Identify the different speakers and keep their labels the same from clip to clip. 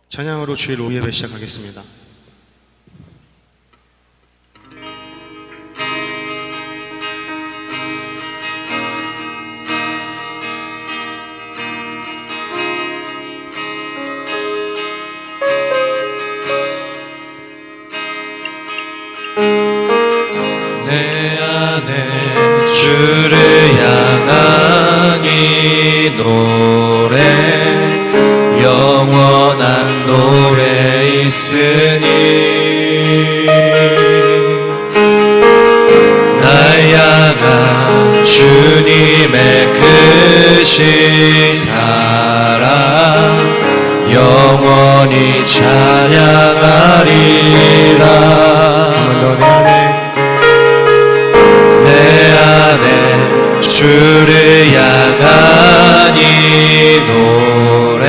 Speaker 1: 찬양으로 주일 오후 예배 시작하겠습니다.
Speaker 2: 내 안에 주를 향한 이 노래, 영원한 노래 있으니 날 향한 주님의 크신 사랑 영원히 찬양하리라. 내 안에 주를 향한 이 노래,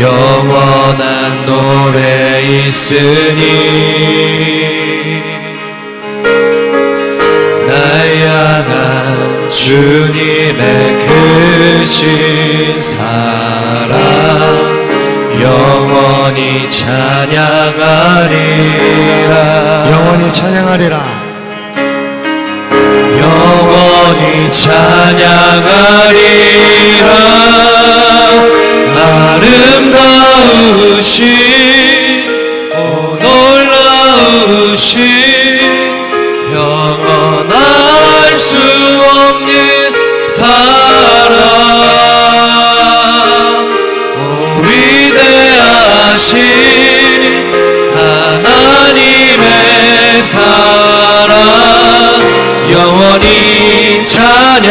Speaker 2: 영원한 노래 있으니 날 향한 주님의 크신 사랑 영원히 찬양하리라.
Speaker 1: 영원히 찬양하리라.
Speaker 2: 영원히 찬양하리라. 아름다우신 오 놀라우신 영원할 수 없는 사랑, 오 위대하신 하나님의 사랑 영원히 찬양하리.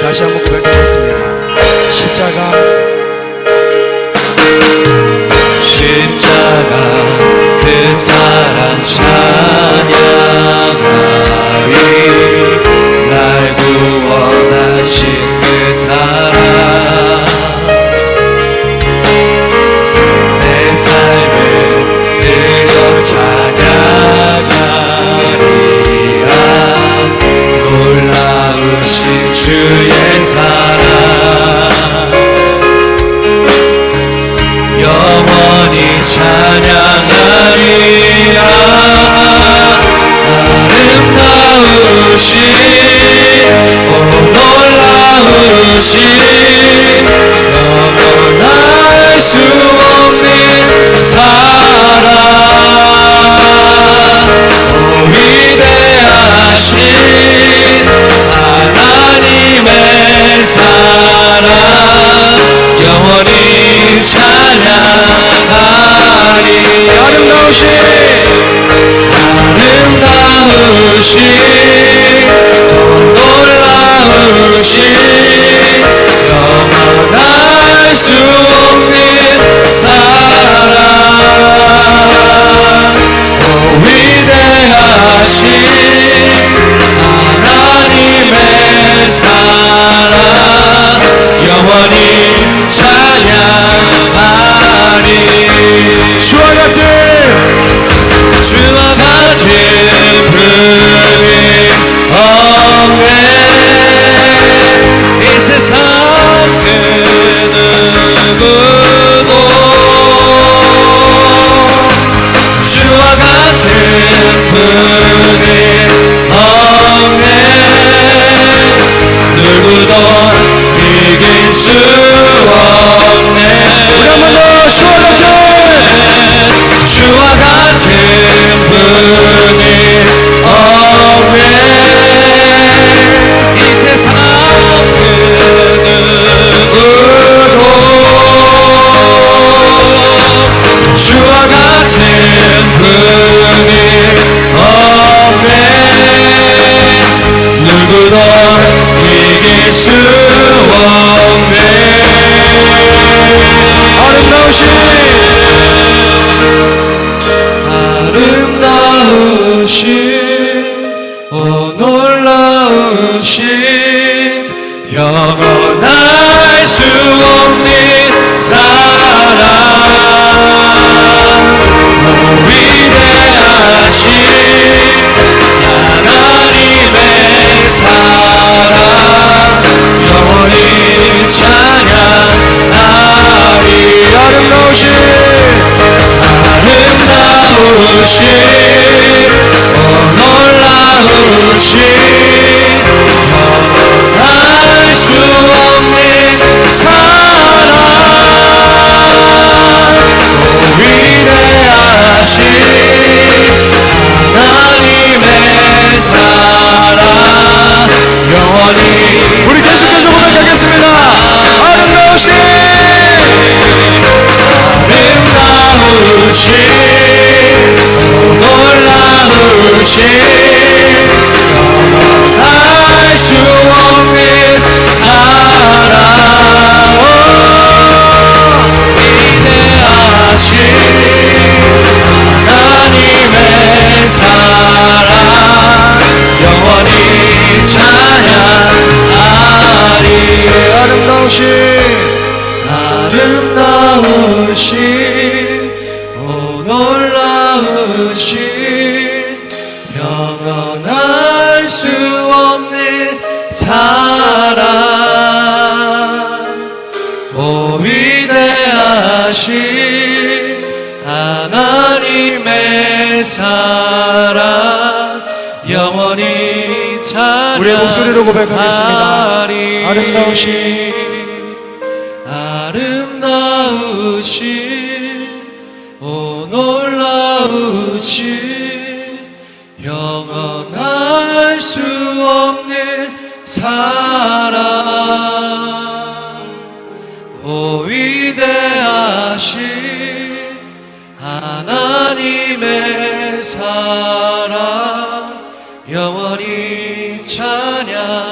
Speaker 1: 다시 한번 고백하겠습니다. 십자가
Speaker 2: 그 사랑 찬양하리. 날 구원하신 그 사랑 내 삶을 들려 찬양하리라. 놀라우신 주의 사랑 영원히 찬양하리라. 아름다우신 오 놀라우신 영원할 수 없는 사랑, 오 위대하신 하나님의 사랑 영원히 찬양하리. 아름다우신 오 놀라우신 영원할 수 없는 사랑, 오 위대하신 하나님의 사랑 영원히 찬양하리. 주와 같은 분이 없네. 이 세상 그 누구도 주와 같은 분이 없네. 누구도 이길 수 없네. 우리 한 번 더 주와 같은 분이 없네. 이 세상 그 누구도 주와 같은 분이 없네. 누구도 이길 수 없네. 아름다우신 오 놀라우신 영원할 수 없는 사랑, 오 위대한 영원할 수 없는 사랑 위대하신 하나님의 사랑 영원히
Speaker 3: 우리 계속해서 고백하겠습니다. 아름다우신
Speaker 2: 놀라우신 영원할 수 없는 사랑 위대하신 하나님의 사랑 영원히 찬양하리 아름다우신 오 놀라우신 영원할 수 없는 사랑 오 위대하신 하나님의 사랑 영원히 찬양하리
Speaker 3: 우리의 목소리로 고백하겠습니다.
Speaker 2: 아름다우신 오 놀라우신 영원할 수 없는 사랑 오 위대하신 하나님의 사랑 영원히 찬양하리.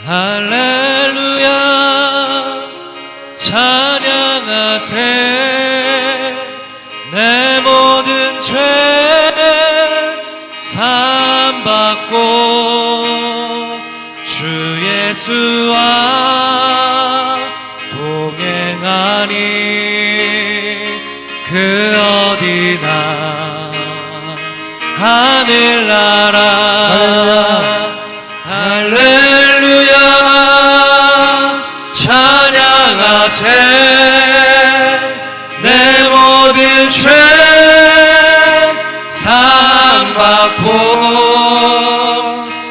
Speaker 2: 할렐루야 찬양하세 내 모든 죄 사함받고 주 예수와 동행하니 그 어디나 하늘나라 할렐루야 찬양하세 내 모든 죄 사함받고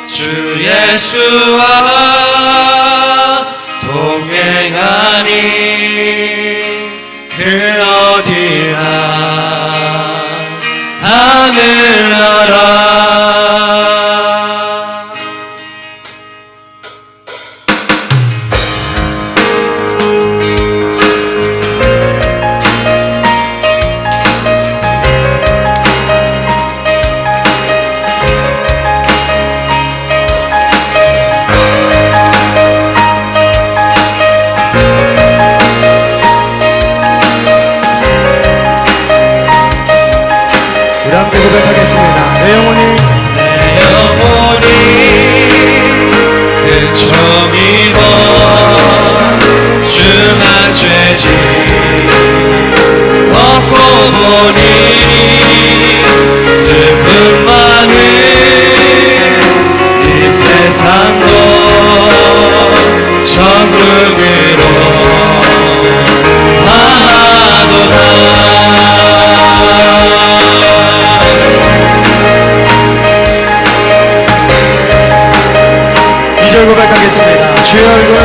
Speaker 2: 주 예수와 동행하니 그 어디나 하늘나라
Speaker 3: 함께 고백하겠습니다. 내 영혼이
Speaker 2: 은총 입어 중한 죄짐 벗고 보니 슬픔 많은 이 세상도 천국으로 하도다.
Speaker 3: 2절 고백하겠습니다. 주의 얼굴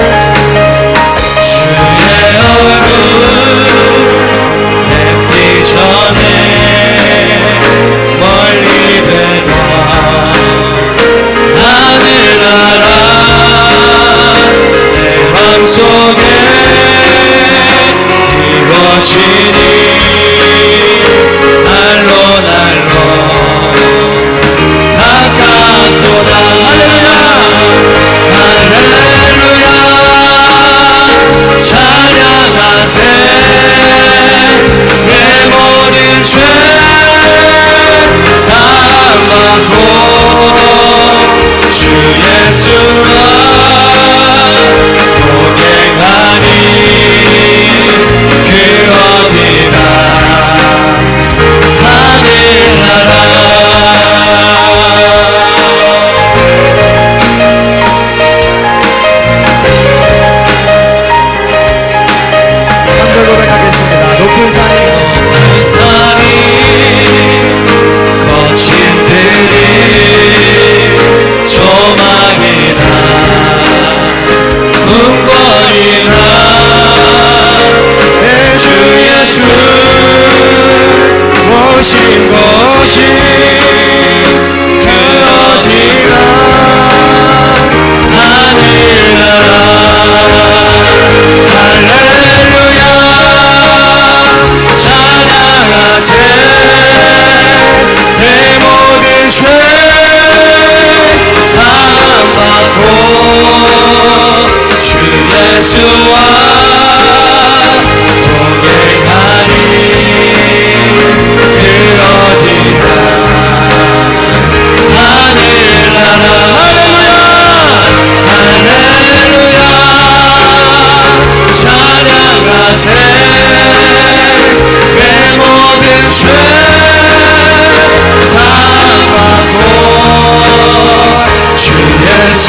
Speaker 2: 뵙기 전에 멀리 되나 하늘나라 내 맘속에 이루어지니 날로 날로 가깝도다. 할렐루야 찬양하세 내 모든 죄 사함받고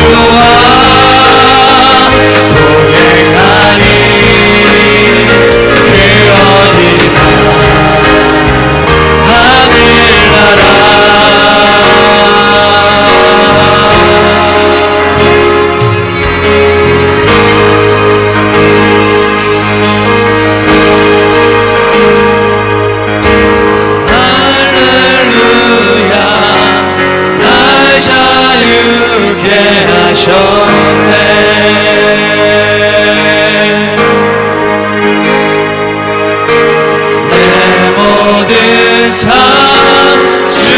Speaker 2: 예수와 동행하니 그 어디나 하늘나라 할렐루야 날 자유케 하셨네 내 모든 삶 주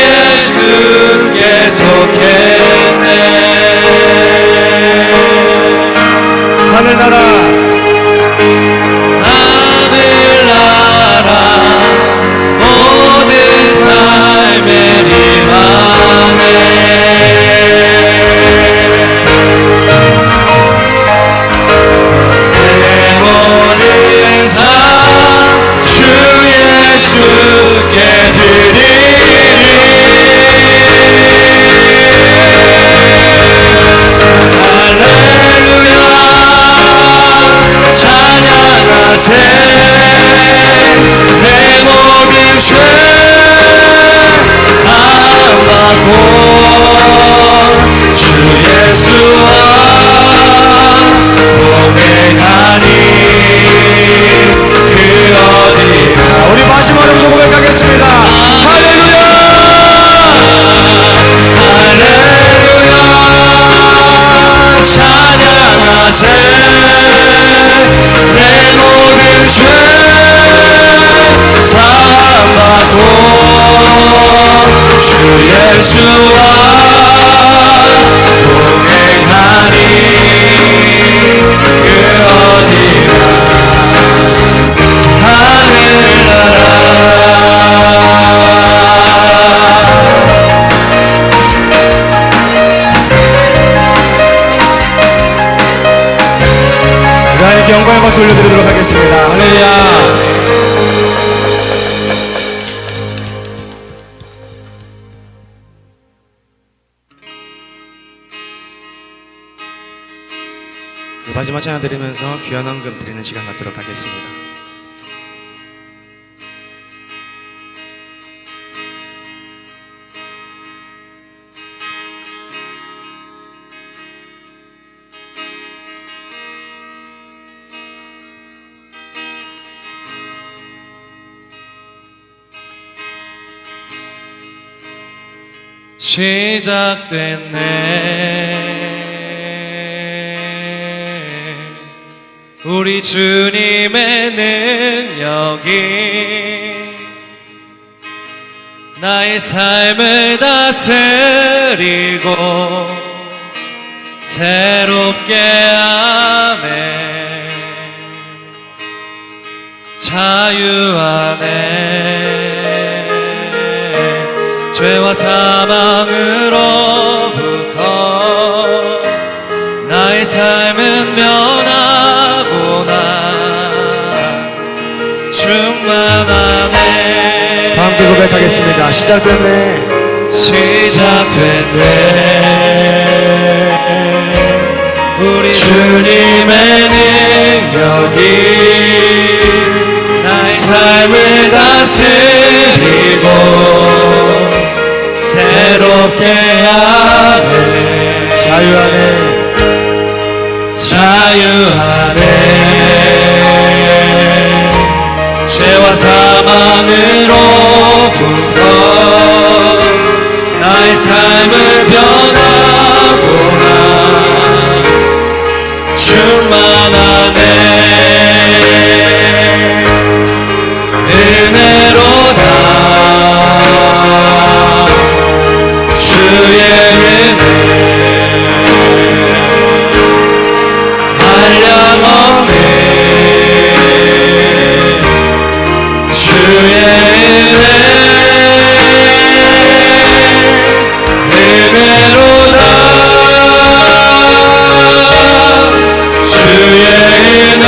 Speaker 2: 예수께 속했네
Speaker 3: 하늘나라
Speaker 2: 하늘나라 모든 삶의 희망에 내 모든 삶 주 예수께 드리리 할렐루야 찬양하세 내 모든 죄 사함받고 주 예수와 동행하니 그 어디나
Speaker 3: 우리 마지막으로 고백하겠습니다. 할렐루야
Speaker 2: 할렐루야 찬양하세 내 모든 죄 사함받고 주 예수와 동행하니 그 어디나 하늘나라
Speaker 3: 하나님께 영광의 박수 올려드리도록 하겠습니다.
Speaker 2: 할렐루야
Speaker 1: 마지막 찬양 드리면서 귀한 헌금 드리는 시간 갖도록 하겠습니다.
Speaker 2: 시작됐네 우리 주님의 능력이 나의 삶을 다스리고 새롭게 하네 자유 안에 죄와 사망으로부터 나의 삶은 변하구나 충만하네
Speaker 3: 다 함께 고백하겠습니다. 시작됐네
Speaker 2: 시작됐네 우리 주님의 능력이 나의 삶을 다스리고 새롭게 하네
Speaker 3: 자유 안에
Speaker 2: 자유 안에 죄와 사망으로부터 나의 삶을 변하구나 충만하네 은혜로다 주의 은혜 한량없네 주의 은혜 은혜로다 주의 은혜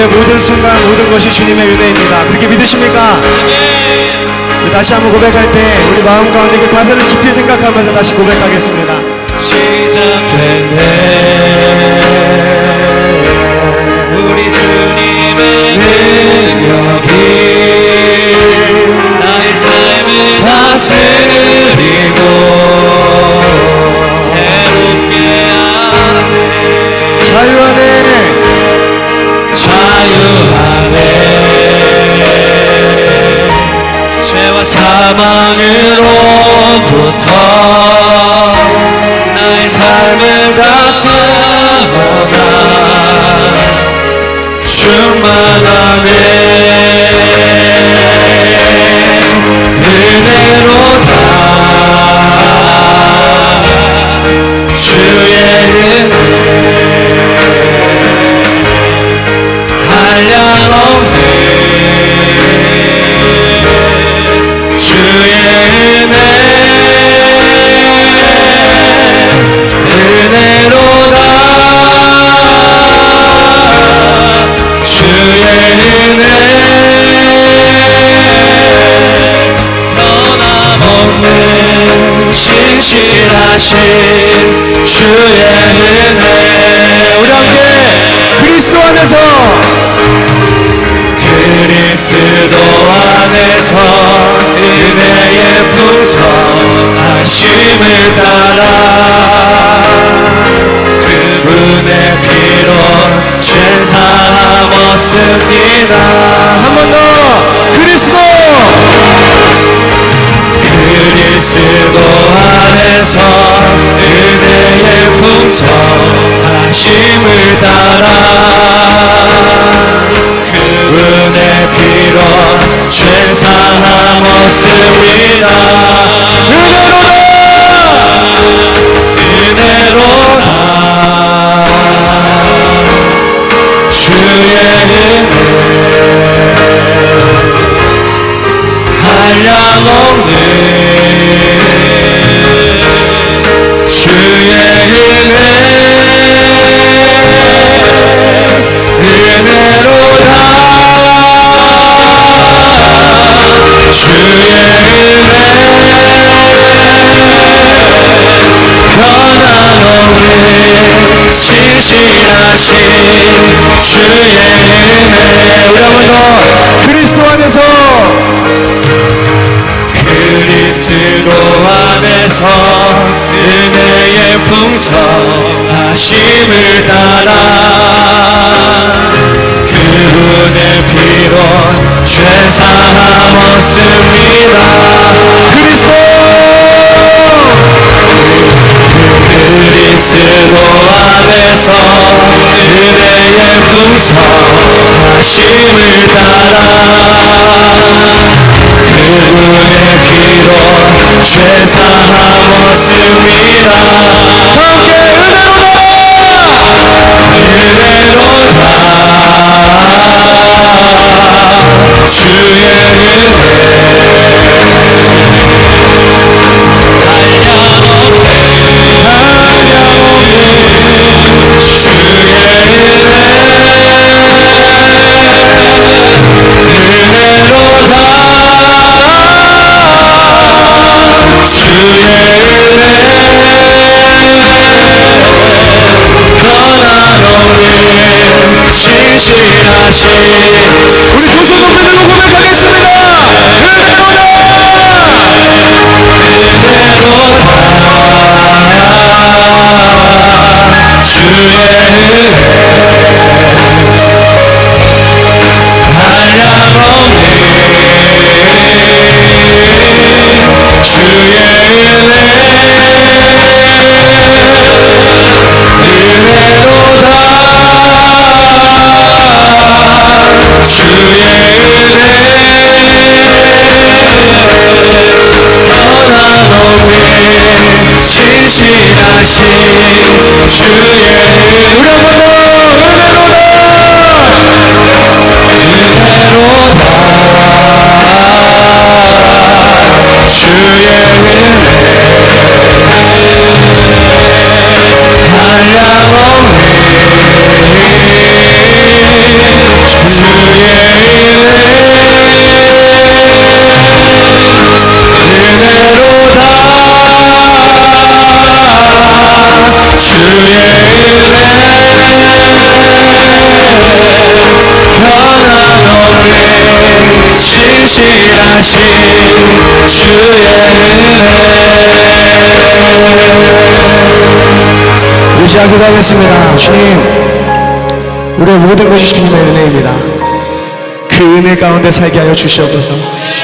Speaker 3: 우리의 모든 순간 모든 것이 주님의 은혜입니다. 그렇게 믿으십니까? 우리 다시 한번 고백할 때 우리 마음 가운데 그 가사를 깊이 생각하면서 다시 고백하겠습니다.
Speaker 2: 시작됐네 우리 주님의 능력이 나의 삶을 다스리고 새롭게 하네
Speaker 3: 자유 안에
Speaker 2: 자유 안에 죄와 사망으로부터 나의 삶을 다스려나 충만하네 은혜로다 주의 은혜 한량없네 주의 은혜 은혜로다 주의 은혜 변함없는 신실하신 주의 은혜
Speaker 3: 우리 함께 그리스도 안에서
Speaker 2: 그리스도 안에서 은혜의 풍성하심을 따라 그분의 피로 죄사함 얻습니다
Speaker 3: 한 번 더 그리스도
Speaker 2: 안에서 은혜의 풍성하심을 따라 그분의 피로 죄사함 얻습니다 은혜로다 주의 은혜 한량없는 주의 은혜 은혜로다 주의 은혜 변함없는 신실하신 주의 은혜
Speaker 3: 우리 한 번 더 그리스도 안에서
Speaker 2: 그리스도 안에서 은혜의 풍성하심을 따라 그분의 피로 죄사함 얻습니다 그리스도 안에서 은혜의 풍성하심을 따라 그분의 피로 죄사함 얻습니다 함께 은혜로다 주의 은혜 신실하신
Speaker 3: 우리 두 손 높이 들고 고백하겠습니다. 우리 시작 기도하겠습니다. 주님, 우리의 모든 것이 주님의 은혜입니다. 그 은혜 가운데 살게 하여 주시옵소서.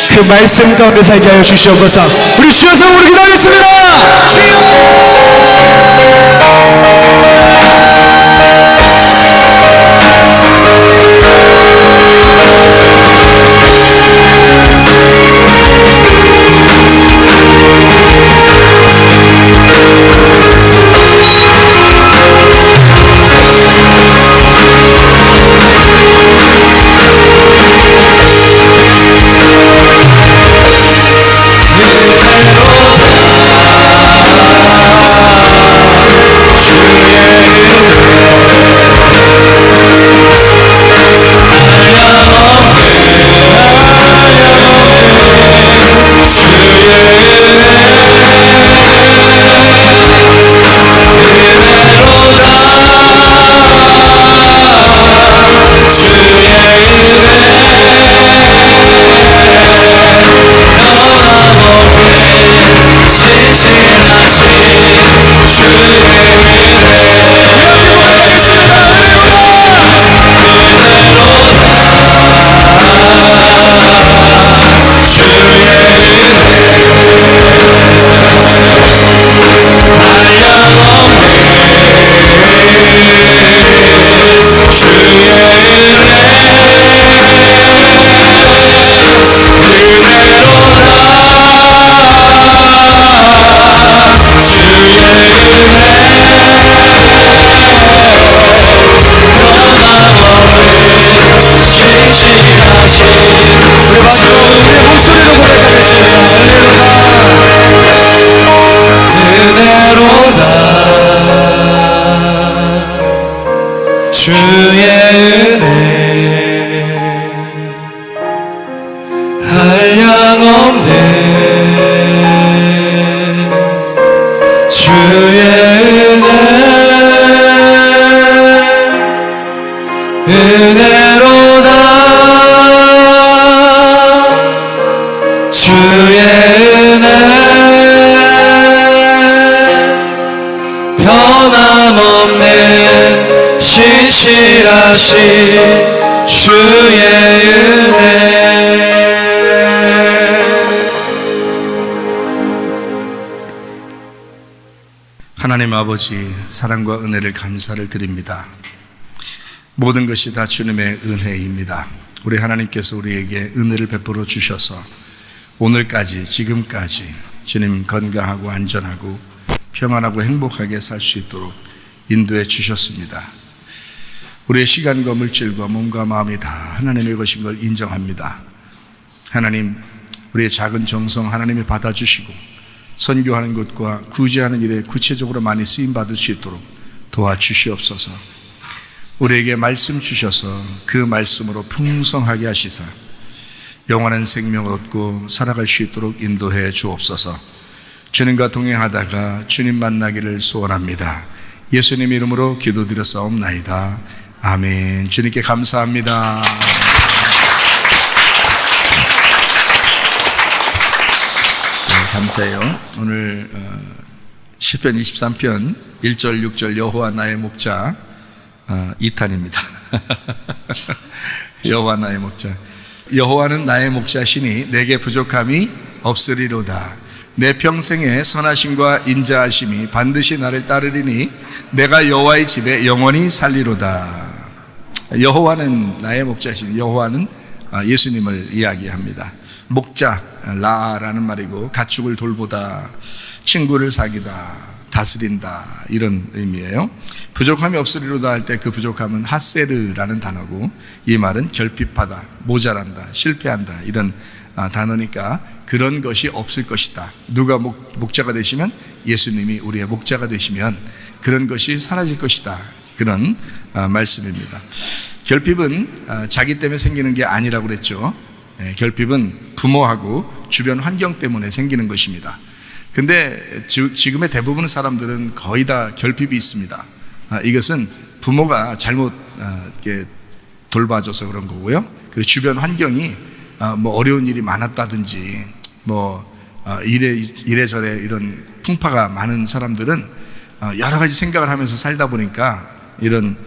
Speaker 3: 그 말씀 가운데 살게 하여 주시옵소서. 우리 주여 성으로 기도하겠습니다.
Speaker 2: 주의 은혜 한량없네 주의 은혜 은혜로다 주의 은혜 변함없네 신실하신 주의 은혜
Speaker 4: 하나님 아버지 사랑과 은혜를 감사를 드립니다. 모든 것이 다 주님의 은혜입니다. 우리 하나님께서 우리에게 은혜를 베풀어 주셔서 오늘까지 지금까지 주님 건강하고 안전하고 평안하고 행복하게 살 수 있도록 인도해 주셨습니다. 우리의 시간과 물질과 몸과 마음이 다 하나님의 것인 걸 인정합니다. 하나님, 우리의 작은 정성 하나님이 받아주시고 선교하는 것과 구제하는 일에 구체적으로 많이 쓰임받을 수 있도록 도와주시옵소서. 우리에게 말씀 주셔서 그 말씀으로 풍성하게 하시사 영원한 생명을 얻고 살아갈 수 있도록 인도해 주옵소서. 주님과 동행하다가 주님 만나기를 소원합니다. 예수님 이름으로 기도드렸사옵나이다. 아멘. 주님께 감사합니다. 네, 감사해요. 오늘 시편 23편 1절 6절 여호와 나의 목자 2탄입니다. 여호와 나의 목자. 여호와는 나의 목자시니 내게 부족함이 없으리로다. 내 평생의 선하심과 인자하심이 반드시 나를 따르리니 내가 여호와의 집에 영원히 살리로다. 여호와는 나의 목자시니 여호와는 예수님을 이야기합니다. 목자, 라라는 말이고 가축을 돌보다, 친구를 사귀다, 다스린다 이런 의미예요. 부족함이 없으리로다 할 때 그 부족함은 하세르라는 단어고 이 말은 결핍하다, 모자란다, 실패한다 이런 단어니까 그런 것이 없을 것이다. 누가 목자가 되시면 예수님이 우리의 목자가 되시면 그런 것이 사라질 것이다. 그런 말씀입니다. 결핍은 자기 때문에 생기는 게 아니라고 그랬죠. 결핍은 부모하고 주변 환경 때문에 생기는 것입니다. 근데 지금의 대부분의 사람들은 거의 다 결핍이 있습니다. 이것은 부모가 잘못 이렇게 돌봐줘서 그런 거고요. 그리고 주변 환경이 뭐 어려운 일이 많았다든지 뭐 이래저래 이런 풍파가 많은 사람들은 여러 가지 생각을 하면서 살다 보니까 이런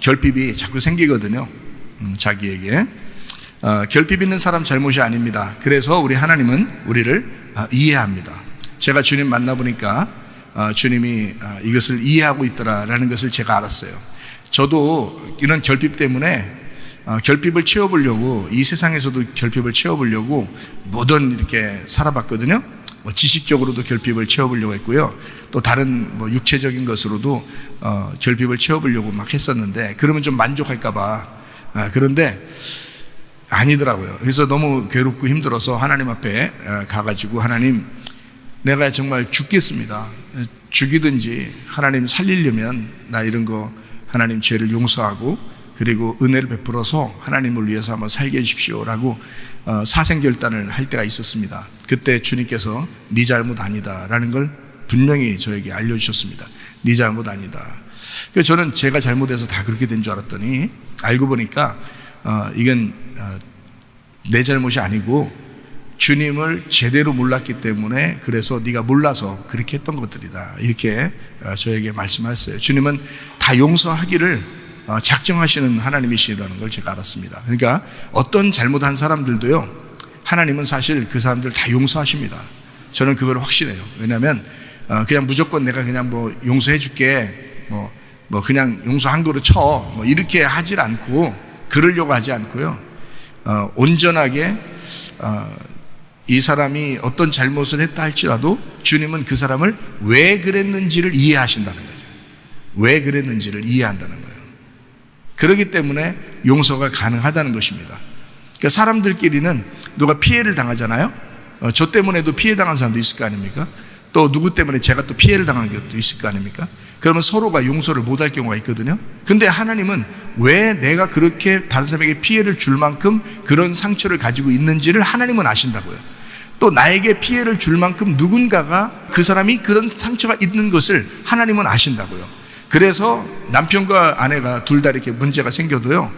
Speaker 4: 결핍이 자꾸 생기거든요. 자기에게. 결핍 있는 사람 잘못이 아닙니다. 그래서 우리 하나님은 우리를 이해합니다. 제가 주님 만나보니까 주님이 이것을 이해하고 있더라라는 것을 제가 알았어요. 저도 이런 결핍 때문에 결핍을 채워보려고, 이 세상에서도 결핍을 채워보려고 뭐든 이렇게 살아봤거든요. 지식적으로도 결핍을 채워보려고 했고요. 또 다른 육체적인 것으로도 결핍을 채워보려고 막 했었는데, 그러면 좀 만족할까봐. 그런데 아니더라고요. 그래서 너무 괴롭고 힘들어서 하나님 앞에 가가지고, 하나님, 내가 정말 죽겠습니다. 죽이든지 하나님 살리려면 나 이런 거 하나님 죄를 용서하고 그리고 은혜를 베풀어서 하나님을 위해서 한번 살게 해주십시오라고 사생결단을 할 때가 있었습니다. 그때 주님께서 네 잘못 아니다 라는 걸 분명히 저에게 알려주셨습니다. 네 잘못 아니다. 그래서 저는 제가 잘못해서 다 그렇게 된 줄 알았더니 알고 보니까 이건 내 잘못이 아니고 주님을 제대로 몰랐기 때문에, 그래서 네가 몰라서 그렇게 했던 것들이다, 이렇게 저에게 말씀하셨어요. 주님은 다 용서하기를 작정하시는 하나님이시라는 걸 제가 알았습니다. 그러니까 어떤 잘못한 사람들도요, 하나님은 사실 그 사람들 다 용서하십니다. 저는 그걸 확신해요. 왜냐하면 그냥 무조건 내가 그냥 용서해 줄게, 그냥 용서한 거로 쳐, 이렇게 하질 않고, 그러려고 하지 않고요, 온전하게 이 사람이 어떤 잘못을 했다 할지라도 주님은 그 사람을 왜 그랬는지를 이해하신다는 거죠. 왜 그랬는지를 이해한다는 거예요. 그렇기 때문에 용서가 가능하다는 것입니다. 그러니까 사람들끼리는 누가 피해를 당하잖아요. 저 때문에도 피해 당한 사람도 있을 거 아닙니까? 또 누구 때문에 제가 또 피해를 당한 것도 있을 거 아닙니까? 그러면 서로가 용서를 못할 경우가 있거든요. 근데 하나님은 왜 내가 그렇게 다른 사람에게 피해를 줄 만큼 그런 상처를 가지고 있는지를 하나님은 아신다고요. 또 나에게 피해를 줄 만큼 누군가가, 그 사람이 그런 상처가 있는 것을 하나님은 아신다고요. 그래서 남편과 아내가 둘 다 이렇게 문제가 생겨도요,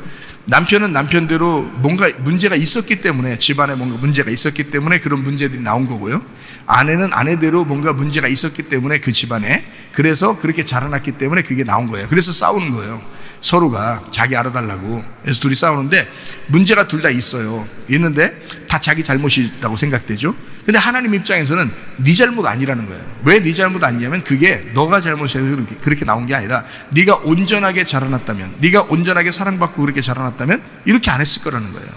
Speaker 4: 남편은 남편대로 뭔가 문제가 있었기 때문에, 집안에 뭔가 문제가 있었기 때문에 그런 문제들이 나온 거고요, 아내는 아내대로 뭔가 문제가 있었기 때문에 그 집안에, 그래서 그렇게 자라났기 때문에 그게 나온 거예요. 그래서 싸우는 거예요. 서로가 자기 알아달라고. 그래서 둘이 싸우는데 문제가 둘 다 있어요. 있는데 다 자기 잘못이라고 생각되죠. 근데 하나님 입장에서는 네 잘못 아니라는 거예요. 왜 네 잘못 아니냐면, 그게 너가 잘못해서 그렇게 나온 게 아니라, 네가 온전하게 자라났다면, 네가 온전하게 사랑받고 그렇게 자라났다면 이렇게 안 했을 거라는 거예요.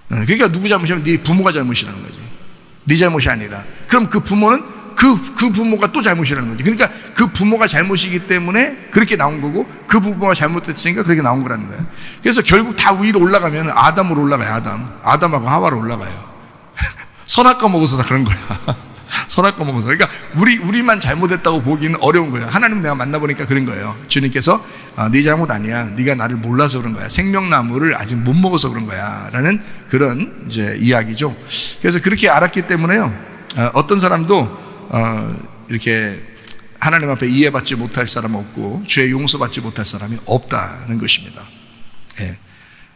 Speaker 4: 그러니까 누구 잘못이냐면 네 부모가 잘못이라는 거지, 네 잘못이 아니라. 그럼 그 부모는 그 부모가 또 잘못이라는 거지. 그러니까 그 부모가 잘못이기 때문에 그렇게 나온 거고, 그 부모가 잘못했으니까 그렇게 나온 거라는 거예요. 그래서 결국 다 위로 올라가면 아담으로 올라가요. 아담하고 하와로 올라가요. 선악과 먹어서 다 그런 거야. 선악과 먹어서. 그러니까 우리만 잘못했다고 보기는 어려운 거예요. 하나님 내가 만나보니까 그런 거예요. 주님께서 네 잘못 아니야, 네가 나를 몰라서 그런 거야, 생명나무를 아직 못 먹어서 그런 거야 라는 그런 이제 이야기죠. 그래서 그렇게 알았기 때문에요, 어떤 사람도 이렇게 하나님 앞에 이해받지 못할 사람 없고 죄 용서받지 못할 사람이 없다는 것입니다. 예.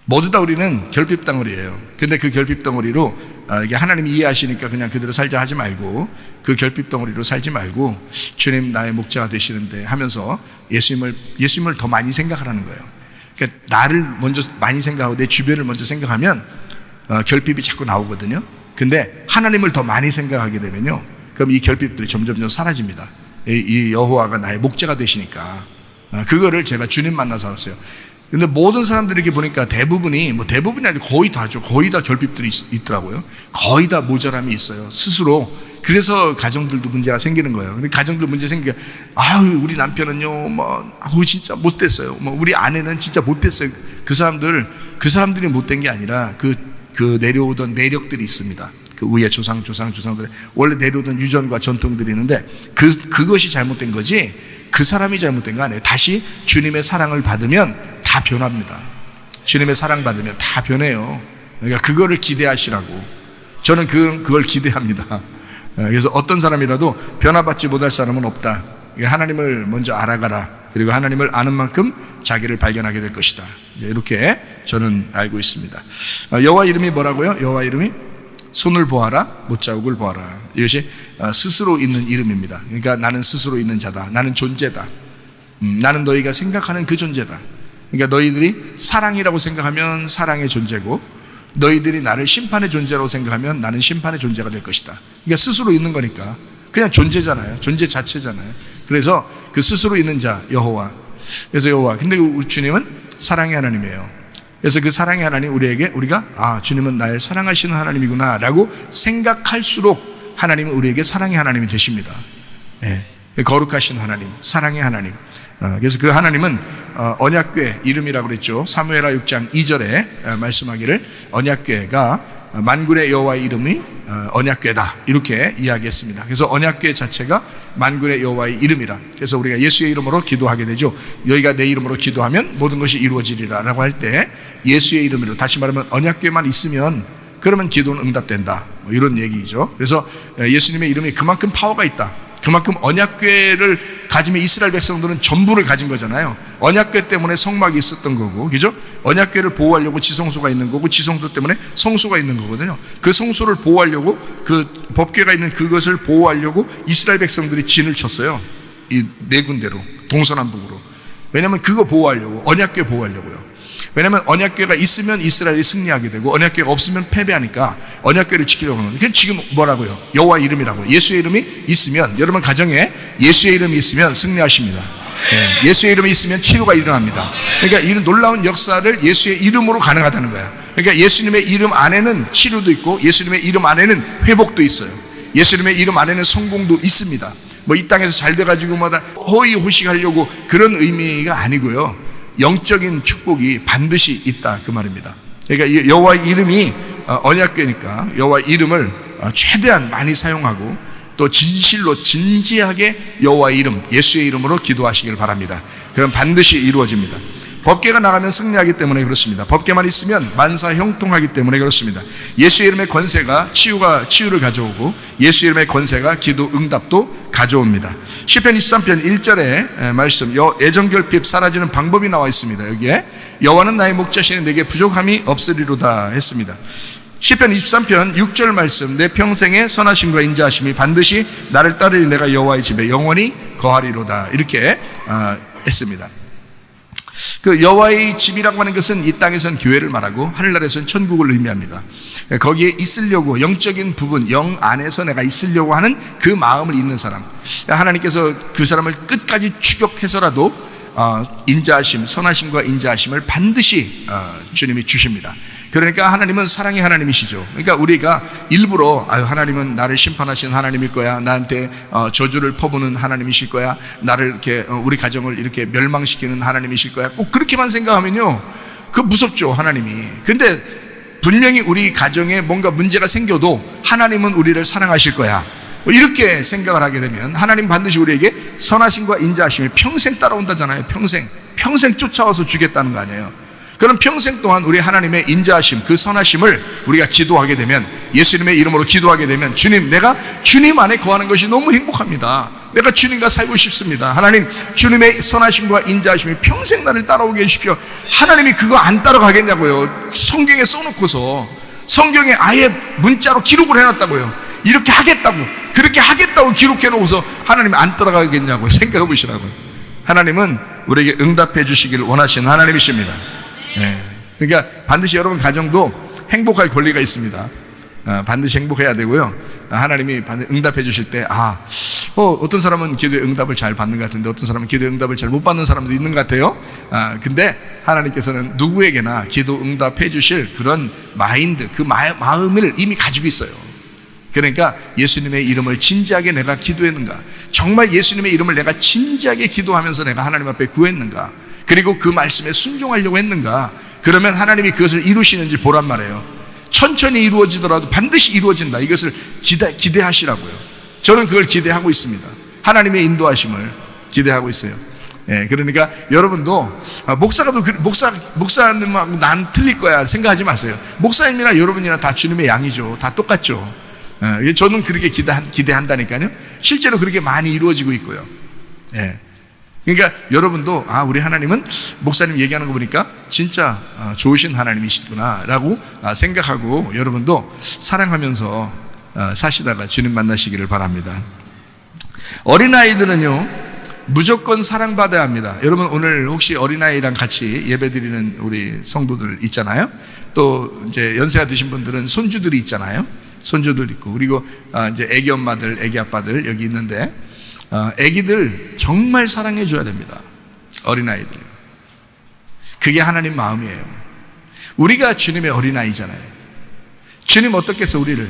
Speaker 4: 모두 다 우리는 결핍 덩어리예요. 근데 그 결핍 덩어리로 이게 하나님이 이해하시니까 그냥 그대로 살자 하지 말고, 그 결핍 덩어리로 살지 말고 주님 나의 목자가 되시는데 하면서 예수님을 더 많이 생각하라는 거예요. 그러니까 나를 먼저 많이 생각하고 내 주변을 먼저 생각하면 결핍이 자꾸 나오거든요. 근데 하나님을 더 많이 생각하게 되면요, 그럼 이 결핍들이 점점 사라집니다. 이 여호와가 나의 목자가 되시니까. 그거를 제가 주님 만나서 알았어요. 근데 모든 사람들이 이렇게 보니까 대부분이 아니고 거의 다죠. 거의 다 결핍들이 있더라고요. 거의 다 모자람이 있어요, 스스로. 그래서 가정들도 문제가 생기는 거예요. 근데 가정들 문제 생기게, 우리 남편은요, 진짜 못됐어요. 우리 아내는 진짜 못됐어요. 그 사람들이 못된 게 아니라 그 내려오던 내력들이 있습니다. 그 위에 조상들의 원래 내려오던 유전과 전통들이 있는데 그것이 잘못된 거지, 그 사람이 잘못된 거 아니에요. 다시 주님의 사랑을 받으면 다 변합니다. 주님의 사랑 받으면 다 변해요. 그러니까 그거를 기대하시라고. 저는 그걸 기대합니다. 그래서 어떤 사람이라도 변화받지 못할 사람은 없다. 하나님을 먼저 알아가라. 그리고 하나님을 아는 만큼 자기를 발견하게 될 것이다. 이렇게 저는 알고 있습니다. 여호와 이름이 뭐라고요? 여호와 이름이 손을 보아라, 못자국을 보아라. 이것이 스스로 있는 이름입니다. 그러니까 나는 스스로 있는 자다. 나는 존재다. 나는 너희가 생각하는 그 존재다. 그러니까 너희들이 사랑이라고 생각하면 사랑의 존재고, 너희들이 나를 심판의 존재라고 생각하면 나는 심판의 존재가 될 것이다. 그러니까 스스로 있는 거니까 그냥 존재잖아요. 존재 자체잖아요. 그래서 그 스스로 있는 자 여호와. 그래서 여호와. 근데 우리 주님은 사랑의 하나님이에요. 그래서 그 사랑의 하나님 우리가 주님은 날 사랑하시는 하나님이구나 라고 생각할수록 하나님은 우리에게 사랑의 하나님이 되십니다. 거룩하신 하나님, 사랑의 하나님. 그래서 그 하나님은 언약궤 이름이라고 그랬죠. 사무엘하 6장 2절에 말씀하기를 언약궤가 만군의 여호와의 이름이 언약궤다 이렇게 이야기했습니다. 그래서 언약궤 자체가 만군의 여호와의 이름이라. 그래서 우리가 예수의 이름으로 기도하게 되죠. 너희가 내 이름으로 기도하면 모든 것이 이루어지리라 라고 할 때 예수의 이름으로, 다시 말하면 언약궤만 있으면 그러면 기도는 응답된다, 이런 얘기죠. 그래서 예수님의 이름이 그만큼 파워가 있다. 그만큼 언약궤를 가지면 이스라엘 백성들은 전부를 가진 거잖아요. 언약궤 때문에 성막이 있었던 거고, 그죠? 언약궤를 보호하려고 지성소가 있는 거고, 지성소 때문에 성소가 있는 거거든요. 그 성소를 보호하려고, 그 법궤가 있는 그것을 보호하려고 이스라엘 백성들이 진을 쳤어요. 이 네 군데로, 동서남북으로. 왜냐하면 그거 보호하려고, 언약궤 보호하려고요. 왜냐하면 언약궤가 있으면 이스라엘이 승리하게 되고, 언약궤가 없으면 패배하니까 언약궤를 지키려고 하는 거예요. 그게 지금 뭐라고요? 여호와 이름이라고요. 예수의 이름이 있으면, 여러분 가정에 예수의 이름이 있으면 승리하십니다. 예수의 이름이 있으면 치유가 일어납니다. 그러니까 이런 놀라운 역사를 예수의 이름으로 가능하다는 거예요. 그러니까 예수님의 이름 안에는 치료도 있고, 예수님의 이름 안에는 회복도 있어요. 예수님의 이름 안에는 성공도 있습니다. 뭐 이 땅에서 잘 돼가지고 마다 호의호식하려고 그런 의미가 아니고요. 영적인 축복이 반드시 있다, 그 말입니다. 그러니까 여호와의 이름이 언약궤니까 여호와의 이름을 최대한 많이 사용하고, 또 진실로 진지하게 여호와의 이름, 예수의 이름으로 기도하시길 바랍니다. 그럼 반드시 이루어집니다. 법궤가 나가면 승리하기 때문에 그렇습니다. 법궤만 있으면 만사 형통하기 때문에 그렇습니다. 예수의 이름의 권세가 치유를 가져오고, 예수의 이름의 권세가 기도 응답도 가져옵니다. 시편 23편 1절에 말씀, 애정결핍 사라지는 방법이 나와 있습니다. 여기에 여호와는 나의 목자시니 내게 부족함이 없으리로다 했습니다. 시편 23편 6절 말씀, 내 평생의 선하심과 인자하심이 반드시 나를 따르리, 내가 여호와의 집에 영원히 거하리로다 이렇게 했습니다. 그 여호와의 집이라고 하는 것은 이 땅에서는 교회를 말하고 하늘나라에서는 천국을 의미합니다. 거기에 있으려고, 영적인 부분, 영 안에서 내가 있으려고 하는 그 마음을 있는 사람, 하나님께서 그 사람을 끝까지 추격해서라도 인자하심, 선하심과 인자하심을 반드시 주님이 주십니다. 그러니까 하나님은 사랑의 하나님이시죠. 그러니까 우리가 일부러 하나님은 나를 심판하시는 하나님일 거야, 나한테 저주를 퍼부는 하나님이실 거야, 나를 이렇게 우리 가정을 이렇게 멸망시키는 하나님이실 거야, 꼭 그렇게만 생각하면요, 그거 무섭죠, 하나님이. 근데 분명히 우리 가정에 뭔가 문제가 생겨도 하나님은 우리를 사랑하실 거야, 이렇게 생각을 하게 되면 하나님 반드시 우리에게 선하심과 인자하심이 평생 따라온다잖아요. 평생 쫓아와서 주겠다는 거 아니에요. 그럼 평생 동안 우리 하나님의 인자하심, 그 선하심을 우리가 기도하게 되면, 예수님의 이름으로 기도하게 되면, 주님, 내가 주님 안에 거하는 것이 너무 행복합니다. 내가 주님과 살고 싶습니다. 하나님, 주님의 선하심과 인자하심이 평생 나를 따라오게 해주십시오. 하나님이 그거 안 따라가겠냐고요. 성경에 써놓고서, 성경에 아예 문자로 기록을 해놨다고요. 이렇게 하겠다고, 그렇게 하겠다고 기록해놓고서 하나님이 안 따라가겠냐고요. 생각해 보시라고요. 하나님은 우리에게 응답해 주시기를 원하시는 하나님이십니다. 그러니까 반드시 여러분 가정도 행복할 권리가 있습니다. 반드시 행복해야 되고요. 하나님이 응답해 주실 때 어떤 사람은 기도의 응답을 잘 받는 것 같은데, 어떤 사람은 기도의 응답을 잘 못 받는 사람도 있는 것 같아요. 근데 하나님께서는 누구에게나 기도 응답해 주실 그런 마인드, 그 마음을 이미 가지고 있어요. 그러니까 예수님의 이름을 진지하게 내가 기도했는가, 정말 예수님의 이름을 내가 진지하게 기도하면서 내가 하나님 앞에 구했는가, 그리고 그 말씀에 순종하려고 했는가, 그러면 하나님이 그것을 이루시는지 보란 말이에요. 천천히 이루어지더라도 반드시 이루어진다, 이것을 기대하시라고요. 저는 그걸 기대하고 있습니다. 하나님의 인도하심을 기대하고 있어요. 그러니까 여러분도 목사님하고 난 틀릴 거야 생각하지 마세요. 목사님이나 여러분이나 다 주님의 양이죠. 다 똑같죠. 저는 그렇게 기대한다니까요. 실제로 그렇게 많이 이루어지고 있고요. 그러니까 여러분도 우리 하나님은 목사님 얘기하는 거 보니까 진짜 좋으신 하나님이시구나 라고 생각하고 여러분도 사랑하면서 사시다가 주님 만나시기를 바랍니다. 어린아이들은요 무조건 사랑받아야 합니다. 여러분 오늘 혹시 어린아이랑 같이 예배드리는 우리 성도들 있잖아요. 또 이제 연세가 드신 분들은 손주들이 있잖아요. 손주들 있고, 그리고 이제 애기 엄마들, 애기 아빠들 여기 있는데 애기들 정말 사랑해 줘야 됩니다. 어린아이들. 그게 하나님 마음이에요. 우리가 주님의 어린아이잖아요. 주님 어떻게 해서 우리를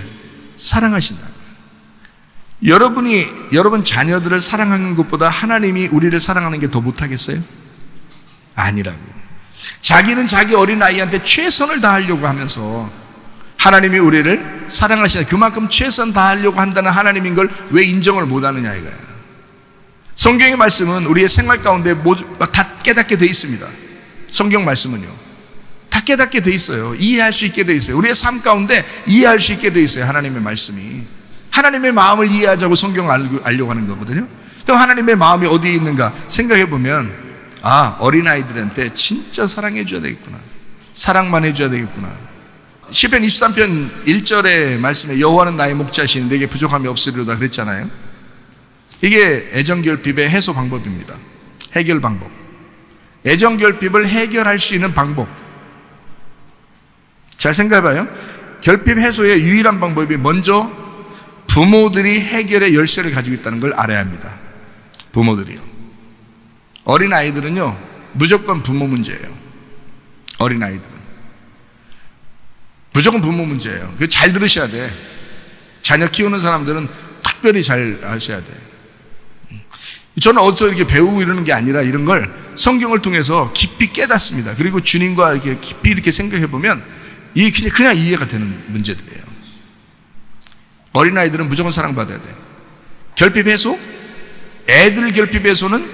Speaker 4: 사랑하신다. 여러분 자녀들을 사랑하는 것보다 하나님이 우리를 사랑하는 게 더 못하겠어요? 아니라고. 자기는 자기 어린아이한테 최선을 다하려고 하면서 하나님이 우리를 사랑하시는, 그만큼 최선 다하려고 한다는 하나님인 걸 왜 인정을 못하느냐 이거예요. 성경의 말씀은 우리의 생활 가운데 다 깨닫게 돼 있습니다. 성경 말씀은요 다 깨닫게 돼 있어요. 이해할 수 있게 돼 있어요. 우리의 삶 가운데 이해할 수 있게 돼 있어요. 하나님의 말씀이. 하나님의 마음을 이해하자고 성경을 알려고 하는 거거든요. 그럼 하나님의 마음이 어디에 있는가 생각해 보면 어린아이들한테 진짜 사랑해 줘야 되겠구나, 사랑만 해줘야 되겠구나. 시편 23편 1절의 말씀에 여호와는 나의 목자시니 내게 부족함이 없으리로다 그랬잖아요. 이게 애정결핍의 해소 방법입니다. 해결 방법. 애정결핍을 해결할 수 있는 방법. 잘 생각해봐요. 결핍 해소의 유일한 방법이 먼저 부모들이 해결의 열쇠를 가지고 있다는 걸 알아야 합니다. 부모들이요. 어린아이들은요 무조건 부모 문제예요. 어린아이들은 무조건 부모 문제예요. 그거 잘 들으셔야 돼. 자녀 키우는 사람들은 특별히 잘 아셔야 돼. 저는 어디서 이렇게 배우고 이러는 게 아니라 이런 걸 성경을 통해서 깊이 깨닫습니다. 그리고 주님과 이렇게 깊이 이렇게 생각해 보면 이게 그냥 이해가 되는 문제들이에요. 어린아이들은 무조건 사랑받아야 돼. 결핍 해소? 애들 결핍 해소는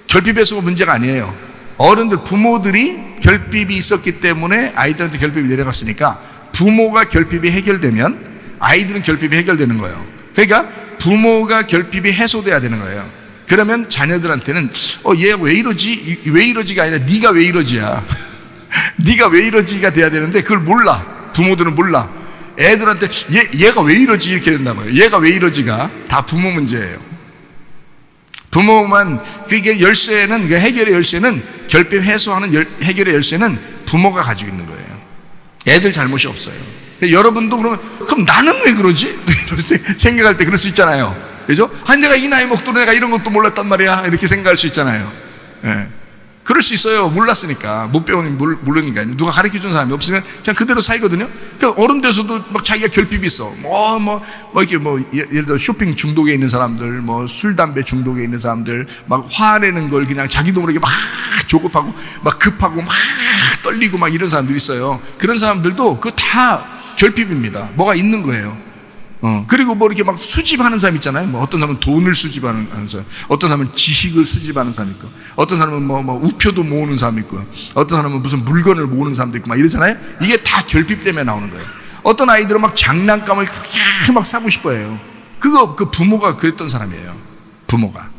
Speaker 4: 결핍 해소가 문제가 아니에요. 어른들, 부모들이 결핍이 있었기 때문에 아이들한테 결핍이 내려갔으니까 부모가 결핍이 해결되면 아이들은 결핍이 해결되는 거예요. 그러니까 부모가 결핍이 해소돼야 되는 거예요. 그러면 자녀들한테는 얘가 왜 이러지? 왜 이러지가 아니라 네가 왜 이러지야. 네가 왜 이러지가 돼야 되는데 그걸 몰라. 부모들은 몰라. 애들한테 얘가 왜 이러지 이렇게 된다고요. 얘가 왜 이러지가 다 부모 문제예요. 부모만, 그게 열쇠는, 그 해결의 열쇠는, 결핍 해소하는 해결의 열쇠는 부모가 가지고 있는 거예요. 애들 잘못이 없어요. 여러분도 그럼 나는 왜 그러지? 생각할 때 그럴 수 있잖아요. 그죠? 내가 이 나이 먹도록 내가 이런 것도 몰랐단 말이야. 이렇게 생각할 수 있잖아요. 예. 그럴 수 있어요. 몰랐으니까. 못 배우니 모르니까. 누가 가르쳐 준 사람이 없으면 그냥 그대로 살거든요. 그러니까 어른 돼서도 막 자기가 결핍이 있어. 예를 들어 쇼핑 중독에 있는 사람들, 술, 담배 중독에 있는 사람들, 막 화내는 걸 그냥 자기도 모르게 막 조급하고, 막 급하고, 막 떨리고 막 이런 사람들이 있어요. 그런 사람들도 그거 다 결핍입니다. 뭐가 있는 거예요. 그리고 이렇게 막 수집하는 사람 있잖아요. 어떤 사람은 돈을 수집하는 사람, 어떤 사람은 지식을 수집하는 사람 있고, 어떤 사람은 우표도 모으는 사람 있고, 어떤 사람은 무슨 물건을 모으는 사람도 있고, 막 이러잖아요. 이게 다 결핍 때문에 나오는 거예요. 어떤 아이들은 막 장난감을 막 사고 싶어 해요. 그 부모가 그랬던 사람이에요. 부모가.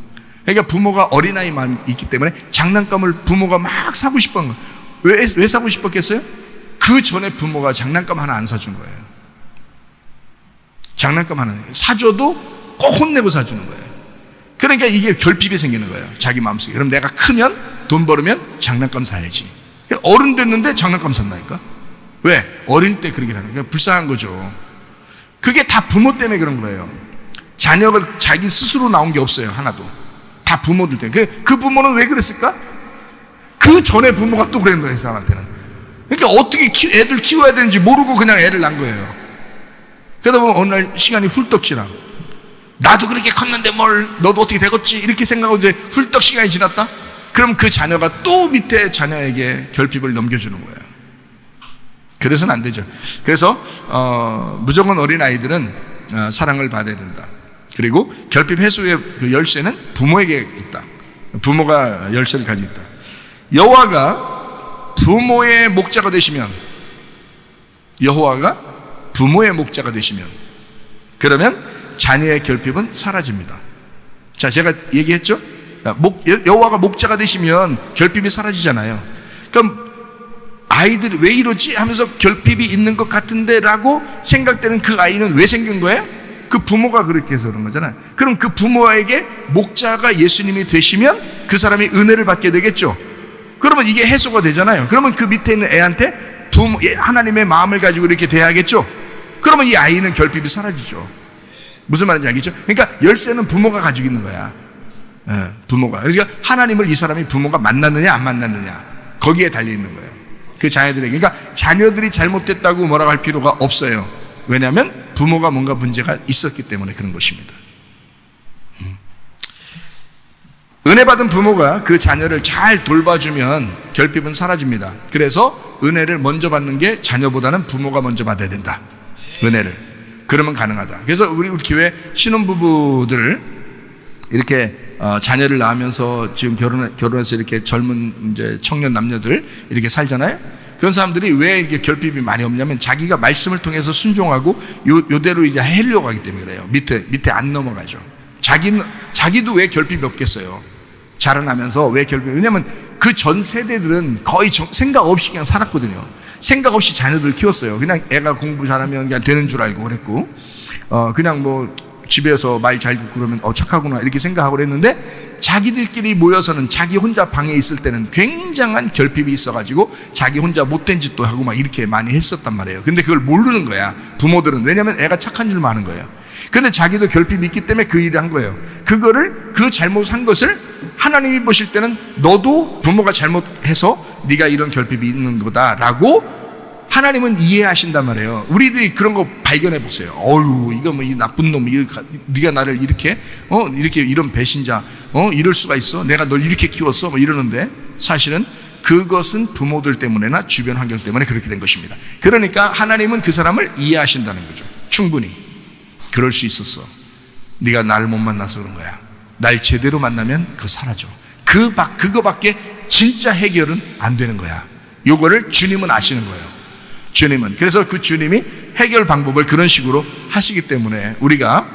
Speaker 4: 그러니까 부모가 어린아이 마음이 있기 때문에 장난감을 부모가 막 사고 싶어 하는 거예요. 왜 사고 싶었겠어요? 그 전에 부모가 장난감 하나 안 사준 거예요. 장난감 하나 사줘도 꼭 혼내고 사주는 거예요. 그러니까 이게 결핍이 생기는 거예요. 자기 마음속에. 그럼 내가 크면, 돈 벌으면 장난감 사야지. 어른 됐는데 장난감 샀나니까. 왜? 어릴 때 그러게 하는 거예요. 불쌍한 거죠. 그게 다 부모 때문에 그런 거예요. 자녀가 자기 스스로 나온 게 없어요. 하나도. 다 부모들 때문에. 그 부모는 왜 그랬을까? 그 전에 부모가 또 그랬는 거예요. 그 사람한테는. 그러니까 어떻게 애들 키워야 되는지 모르고 그냥 애를 낳은 거예요. 그러다 보면 어느 날 시간이 훌떡 지나. 나도 그렇게 컸는데 너도 어떻게 되겠지? 이렇게 생각하고 이제 훌떡 시간이 지났다? 그럼 그 자녀가 또 밑에 자녀에게 결핍을 넘겨주는 거예요. 그래서는 안 되죠. 그래서 무조건 어린아이들은 사랑을 받아야 된다. 그리고 결핍 해소의 그 열쇠는 부모에게 있다. 부모가 열쇠를 가지고 있다. 여호와가 부모의 목자가 되시면, 여호와가 부모의 목자가 되시면, 그러면 자녀의 결핍은 사라집니다. 자, 제가 얘기했죠? 여호와가 목자가 되시면 결핍이 사라지잖아요. 그럼 아이들이 왜 이러지 하면서 결핍이 있는 것 같은데 라고 생각되는 그 아이는 왜 생긴 거예요? 그 부모가 그렇게 해서 그런 거잖아요. 그럼 그 부모에게 목자가 예수님이 되시면 그 사람이 은혜를 받게 되겠죠. 그러면 이게 해소가 되잖아요. 그러면 그 밑에 있는 애한테 하나님의 마음을 가지고 이렇게 대하겠죠. 그러면 이 아이는 결핍이 사라지죠. 무슨 말인지 알겠죠? 그러니까 열쇠는 부모가 가지고 있는 거야. 부모가. 그러니까 하나님을 이 사람이 부모가 만났느냐 안 만났느냐 거기에 달려 있는 거예요. 그 자녀들에게. 그러니까 자녀들이 잘못됐다고 뭐라고 할 필요가 없어요. 왜냐하면 부모가 뭔가 문제가 있었기 때문에 그런 것입니다. 은혜 받은 부모가 그 자녀를 잘 돌봐주면 결핍은 사라집니다. 그래서 은혜를 먼저 받는 게 자녀보다는 부모가 먼저 받아야 된다. 은혜를. 그러면 가능하다. 그래서 우리 교회 신혼부부들 이렇게 자녀를 낳으면서 지금 결혼해서 이렇게 젊은 이제 청년 남녀들 이렇게 살잖아요. 그런 사람들이 왜 이게 결핍이 많이 없냐면 자기가 말씀을 통해서 순종하고 요대로 이제 하려고 하기 때문에 그래요. 밑에 안 넘어가죠. 자기도 왜 결핍이 없겠어요. 자라나면서 왜 결핍이, 왜냐면 그 전 세대들은 거의 생각 없이 그냥 살았거든요. 생각 없이 자녀들 키웠어요. 그냥 애가 공부 잘하면 그냥 되는 줄 알고 그랬고, 그냥 뭐 집에서 말 잘 듣고 그러면 착하구나 이렇게 생각하고 그랬는데, 자기들끼리 모여서는 자기 혼자 방에 있을 때는 굉장한 결핍이 있어가지고 자기 혼자 못된 짓도 하고 막 이렇게 많이 했었단 말이에요. 근데 그걸 모르는 거야, 부모들은. 왜냐면 애가 착한 줄만 아는 거예요. 근데 자기도 결핍이 있기 때문에 그 일을 한 거예요. 그 잘못한 것을 하나님이 보실 때는 너도 부모가 잘못해서 네가 이런 결핍이 있는 거다라고 하나님은 이해하신단 말이에요. 우리들이 그런 거 발견해 보세요. 어유, 이거 뭐 이 나쁜 놈, 네가 나를 이렇게 이런 배신자, 이럴 수가 있어? 내가 널 이렇게 키웠어? 뭐 이러는데 사실은 그것은 부모들 때문에나 주변 환경 때문에 그렇게 된 것입니다. 그러니까 하나님은 그 사람을 이해하신다는 거죠. 충분히. 그럴 수 있었어. 네가 날 못 만나서 그런 거야. 날 제대로 만나면 그거 사라져. 그거밖에 진짜 해결은 안 되는 거야. 요거를 주님은 아시는 거예요. 주님은. 그래서 그 주님이 해결 방법을 그런 식으로 하시기 때문에 우리가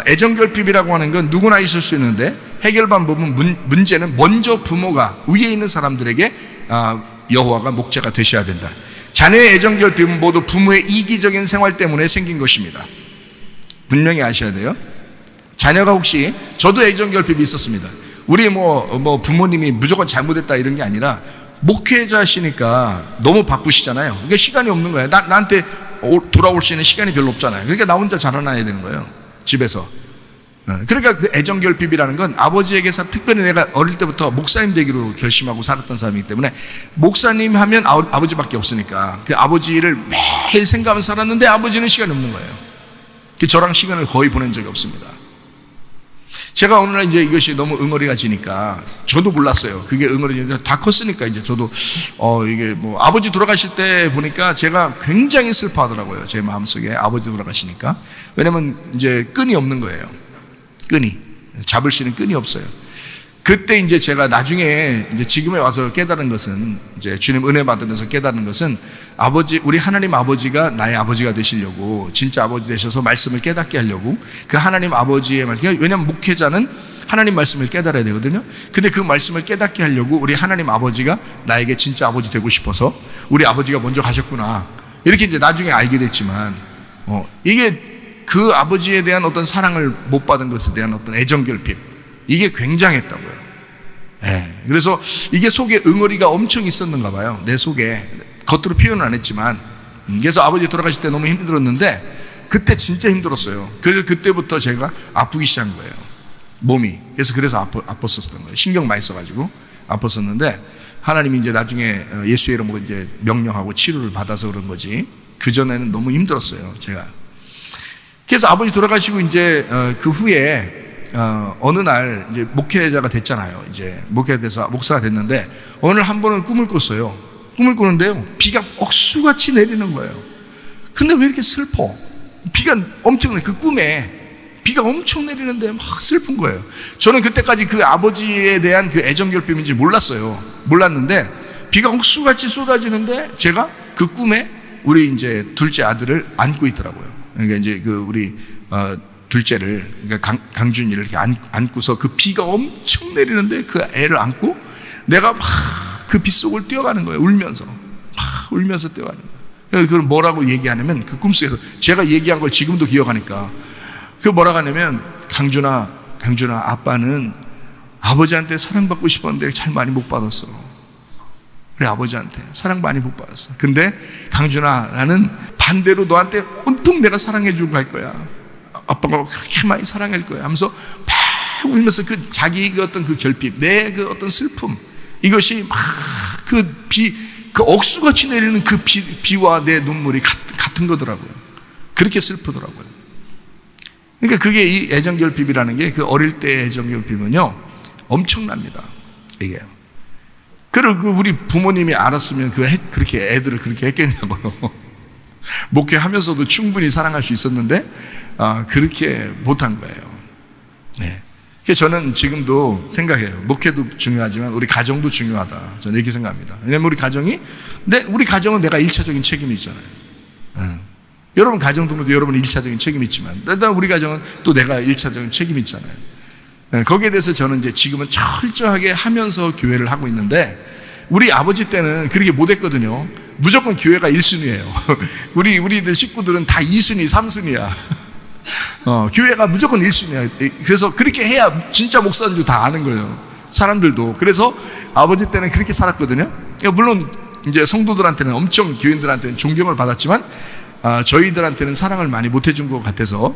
Speaker 4: 애정결핍이라고 하는 건 누구나 있을 수 있는데, 해결 방법은 문제는 먼저 부모가 위에 있는 사람들에게 여호와가 목자가 되셔야 된다. 자녀의 애정결핍은 모두 부모의 이기적인 생활 때문에 생긴 것입니다. 분명히 아셔야 돼요. 자녀가 혹시, 저도 애정결핍이 있었습니다. 우리 뭐 부모님이 무조건 잘못했다 이런 게 아니라 목회자시니까 너무 바쁘시잖아요. 그러니까 시간이 없는 거예요. 나한테 돌아올 수 있는 시간이 별로 없잖아요. 그러니까 나 혼자 자라나야 되는 거예요, 집에서. 그러니까 그 애정결핍이라는 건 아버지에게서, 특별히 내가 어릴 때부터 목사님 되기로 결심하고 살았던 사람이기 때문에, 목사님 하면 아버지밖에 없으니까 그 아버지를 매일 생각하면서 살았는데 아버지는 시간이 없는 거예요. 저랑 시간을 거의 보낸 적이 없습니다. 제가 어느 날 이제 이것이 너무 응어리가 지니까, 저도 몰랐어요. 그게 응어리가 다 컸으니까 이제 저도 이게 뭐 아버지 돌아가실 때 보니까 제가 굉장히 슬퍼하더라고요. 제 마음속에 아버지 돌아가시니까. 왜냐면 이제 끈이 없는 거예요. 끈이. 잡을 수 있는 끈이 없어요. 그때 이제 제가 나중에 이제 지금에 와서 깨달은 것은, 이제 주님 은혜 받으면서 깨달은 것은, 우리 하나님 아버지가 나의 아버지가 되시려고, 진짜 아버지 되셔서 말씀을 깨닫게 하려고, 그 하나님 아버지의 말씀, 왜냐하면 목회자는 하나님 말씀을 깨달아야 되거든요. 근데 그 말씀을 깨닫게 하려고 우리 하나님 아버지가 나에게 진짜 아버지 되고 싶어서 우리 아버지가 먼저 가셨구나, 이렇게 이제 나중에 알게 됐지만, 이게 그 아버지에 대한 어떤 사랑을 못 받은 것에 대한 어떤 애정결핍, 이게 굉장했다고요. 그래서 이게 속에 응어리가 엄청 있었는가 봐요. 내 속에. 겉으로 표현은 안 했지만. 그래서 아버지 돌아가실 때 너무 힘들었는데, 그때 진짜 힘들었어요. 그래서 그때부터 제가 아프기 시작한 거예요, 몸이. 그래서 아팠었던 거예요. 신경 많이 써가지고 아팠었는데, 하나님이 이제 나중에 예수의 이름으로 이제 명령하고 치료를 받아서 그런 거지, 그전에는 너무 힘들었어요, 제가. 그래서 아버지 돌아가시고 이제 그 후에 어느 날 이제 목회자가 됐잖아요. 이제 목회가 돼서 목사가 됐는데, 어느 날 한 번은 꿈을 꿨어요. 꿈을 꾸는데요, 비가 억수같이 내리는 거예요. 근데 왜 이렇게 슬퍼? 비가 엄청나게, 그 꿈에 비가 엄청 내리는데 막 슬픈 거예요. 저는 그때까지 그 아버지에 대한 그 애정결핍인지 몰랐는데, 비가 억수같이 쏟아지는데 제가 그 꿈에 우리 이제 둘째 아들을 안고 있더라고요. 그러니까 이제 그 우리 둘째를, 그러니까 강준이를 이렇게 안고서 그 비가 엄청 내리는데 그 애를 안고 내가 막 그 빗속을 뛰어가는 거예요. 울면서. 막 울면서 뛰어가는 거예요. 그걸 뭐라고 얘기하냐면, 그 꿈속에서 제가 얘기한 걸 지금도 기억하니까, 그 뭐라고 하냐면, 강준아, 아빠는 아버지한테 사랑받고 싶었는데 잘 많이 못 받았어. 우리 아버지한테 사랑 많이 못 받았어. 근데 강준아, 나는 반대로 너한테 온통 내가 사랑해 주고 갈 거야. 아빠가 그렇게 많이 사랑할 거야 하면서 막 울면서 그 자기 그 어떤 그 결핍, 내 그 어떤 슬픔, 이것이 막 그 억수같이 내리는 그 비와 내 눈물이 같은 거더라고요. 그렇게 슬프더라고요. 그러니까 그게 이 애정결핍이라는 게, 그 어릴 때의 애정결핍은요 엄청납니다. 이게요. 그리고 우리 부모님이 알았으면 그렇게 애들을 그렇게 했겠냐고요. 목회하면서도 충분히 사랑할 수 있었는데 그렇게 못한 거예요. 네. 그래서 저는 지금도 생각해요. 목회도 중요하지만 우리 가정도 중요하다. 저는 이렇게 생각합니다. 왜냐하면 우리 가정은 내가 1차적인 책임이 있잖아요. 여러분 가정도 여러분 1차적인 책임이 있지만, 우리 가정은 또 내가 1차적인 책임이 있잖아요. 거기에 대해서 저는 이제 지금은 철저하게 하면서 교회를 하고 있는데, 우리 아버지 때는 그렇게 못했거든요. 무조건 교회가 1순위예요. 우리들 식구들은 다 2순위, 3순위야. 교회가 무조건 1순위야. 그래서 그렇게 해야 진짜 목사인 줄 다 아는 거예요. 사람들도. 그래서 아버지 때는 그렇게 살았거든요. 물론 이제 성도들한테는 엄청, 교인들한테는 존경을 받았지만, 저희들한테는 사랑을 많이 못 해준 것 같아서,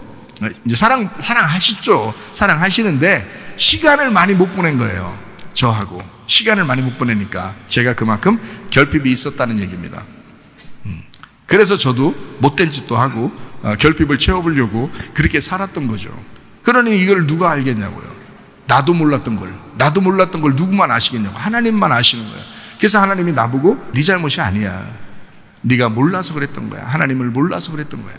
Speaker 4: 이제 사랑하시죠. 사랑하시는데 시간을 많이 못 보낸 거예요. 저하고 시간을 많이 못 보내니까 제가 그만큼 결핍이 있었다는 얘기입니다. 그래서 저도 못된 짓도 하고 결핍을 채워보려고 그렇게 살았던 거죠. 그러니 이걸 누가 알겠냐고요. 나도 몰랐던 걸 누구만 아시겠냐고. 하나님만 아시는 거예요. 그래서 하나님이 나보고 네 잘못이 아니야. 네가 몰라서 그랬던 거야. 하나님을 몰라서 그랬던 거야.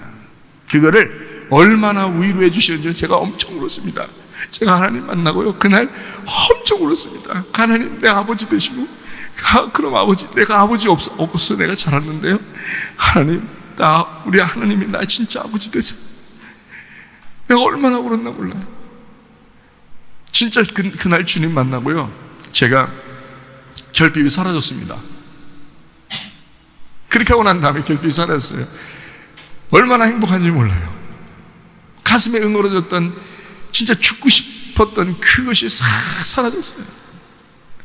Speaker 4: 그거를 얼마나 위로해 주시는지 제가 엄청 울었습니다. 제가 하나님 만나고요, 그날 엄청 울었습니다. 하나님, 내 아버지 되시고, 그럼 내가 아버지 없어 내가 자랐는데요, 하나님, 우리 하나님이 나 진짜 아버지 되세요. 내가 얼마나 울었나 몰라요. 진짜 그날 주님 만나고요, 제가 결핍이 사라졌습니다. 그렇게 하고 난 다음에 결핍이 사라졌어요. 얼마나 행복한지 몰라요. 가슴에 응어러졌던, 진짜 죽고 싶었던 그것이 싹 사라졌어요.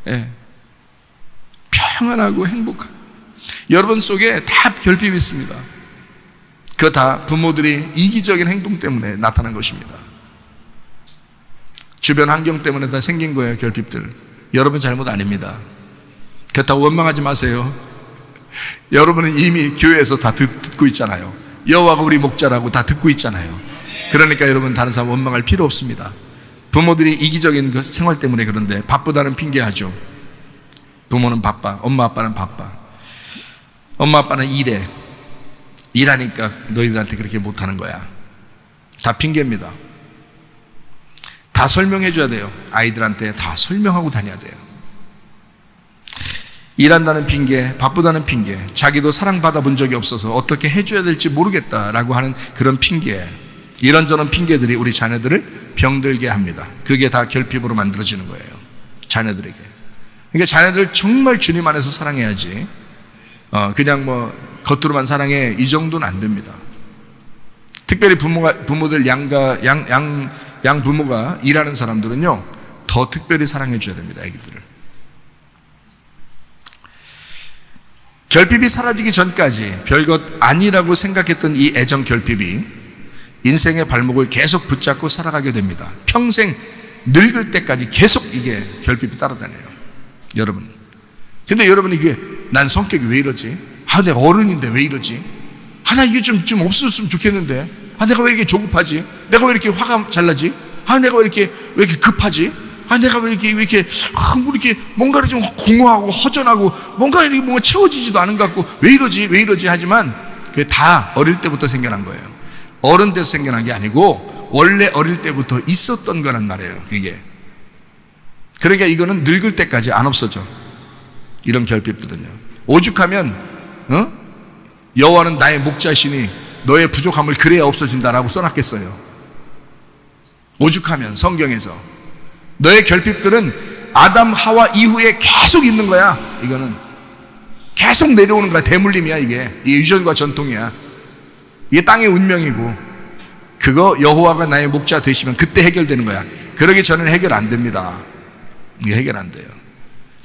Speaker 4: 예. 평안하고 행복하고. 여러분 속에 다 결핍이 있습니다. 그거 다 부모들이 이기적인 행동 때문에 나타난 것입니다. 주변 환경 때문에 다 생긴 거예요, 결핍들. 여러분 잘못 아닙니다. 그렇다고 원망하지 마세요. 여러분은 이미 교회에서 다 듣고 있잖아요. 여호와가 우리 목자라고 다 듣고 있잖아요. 그러니까 여러분 다른 사람 원망할 필요 없습니다. 부모들이 이기적인 생활 때문에 그런데 바쁘다는 핑계하죠. 부모는 바빠, 엄마 아빠는 바빠. 엄마 아빠는 일해. 일하니까 너희들한테 그렇게 못하는 거야. 다 핑계입니다. 다 설명해 줘야 돼요. 아이들한테 다 설명하고 다녀야 돼요. 일한다는 핑계, 바쁘다는 핑계, 자기도 사랑받아 본 적이 없어서 어떻게 해줘야 될지 모르겠다라고 하는 그런 핑계, 이런저런 핑계들이 우리 자녀들을 병들게 합니다. 그게 다 결핍으로 만들어지는 거예요, 자녀들에게. 그러니까 자녀들 정말 주님 안에서 사랑해야지, 그냥 뭐 겉으로만 사랑해, 이 정도는 안 됩니다. 특별히 부모들 양 부모가 일하는 사람들은요, 더 특별히 사랑해 줘야 됩니다, 아기들을. 결핍이 사라지기 전까지 별것 아니라고 생각했던 이 애정 결핍이 인생의 발목을 계속 붙잡고 살아가게 됩니다. 평생 늙을 때까지 계속 이게 결핍이 따라다녀요, 여러분. 근데 여러분이 이게, 난 성격이 왜 이러지? 내가 어른인데 왜 이러지? 나 이게 좀 없었으면 좋겠는데, 내가 왜 이렇게 조급하지? 내가 왜 이렇게 화가 잘 나지? 내가 왜 이렇게 급하지? 내가 왜 이렇게 뭔가를 좀 공허하고 허전하고 뭔가 채워지지도 않은 것 같고 왜 이러지 하지만 그게 다 어릴 때부터 생겨난 거예요. 어른 돼서 생겨난 게 아니고 원래 어릴 때부터 있었던 거란 말이에요, 그게. 그러니까 이거는 늙을 때까지 안 없어져, 이런 결핍들은요. 오죽하면 여호와는 나의 목자시니 너의 부족함을 그래야 없어진다라고 써놨겠어요. 오죽하면 성경에서 너의 결핍들은 아담 하와 이후에 계속 있는 거야. 이거는 계속 내려오는 거야. 대물림이야. 이게 유전과 전통이야. 이게 땅의 운명이고, 그거 여호와가 나의 목자 되시면 그때 해결되는 거야. 그러기 전에는 해결 안 됩니다. 이게 해결 안 돼요.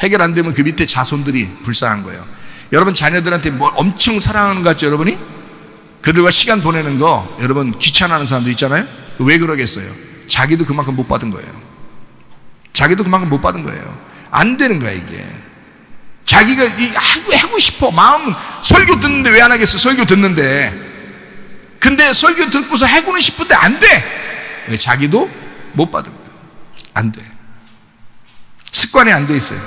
Speaker 4: 해결 안 되면 그 밑에 자손들이 불쌍한 거예요. 여러분 자녀들한테 뭘 엄청 사랑하는 것 같죠? 여러분이 그들과 시간 보내는 거 여러분 귀찮아하는 사람도 있잖아요. 왜 그러겠어요? 자기도 그만큼 못 받은 거예요. 자기도 그만큼 못 받은 거예요. 안 되는 거야 이게. 자기가 하고 싶어. 마음은 설교 듣는데 왜 안 하겠어? 설교 듣는데. 근데 설교 듣고서 하고는 싶은데 안 돼. 왜? 자기도 못 받은 거예요. 안 돼. 습관이 안 돼 있어요.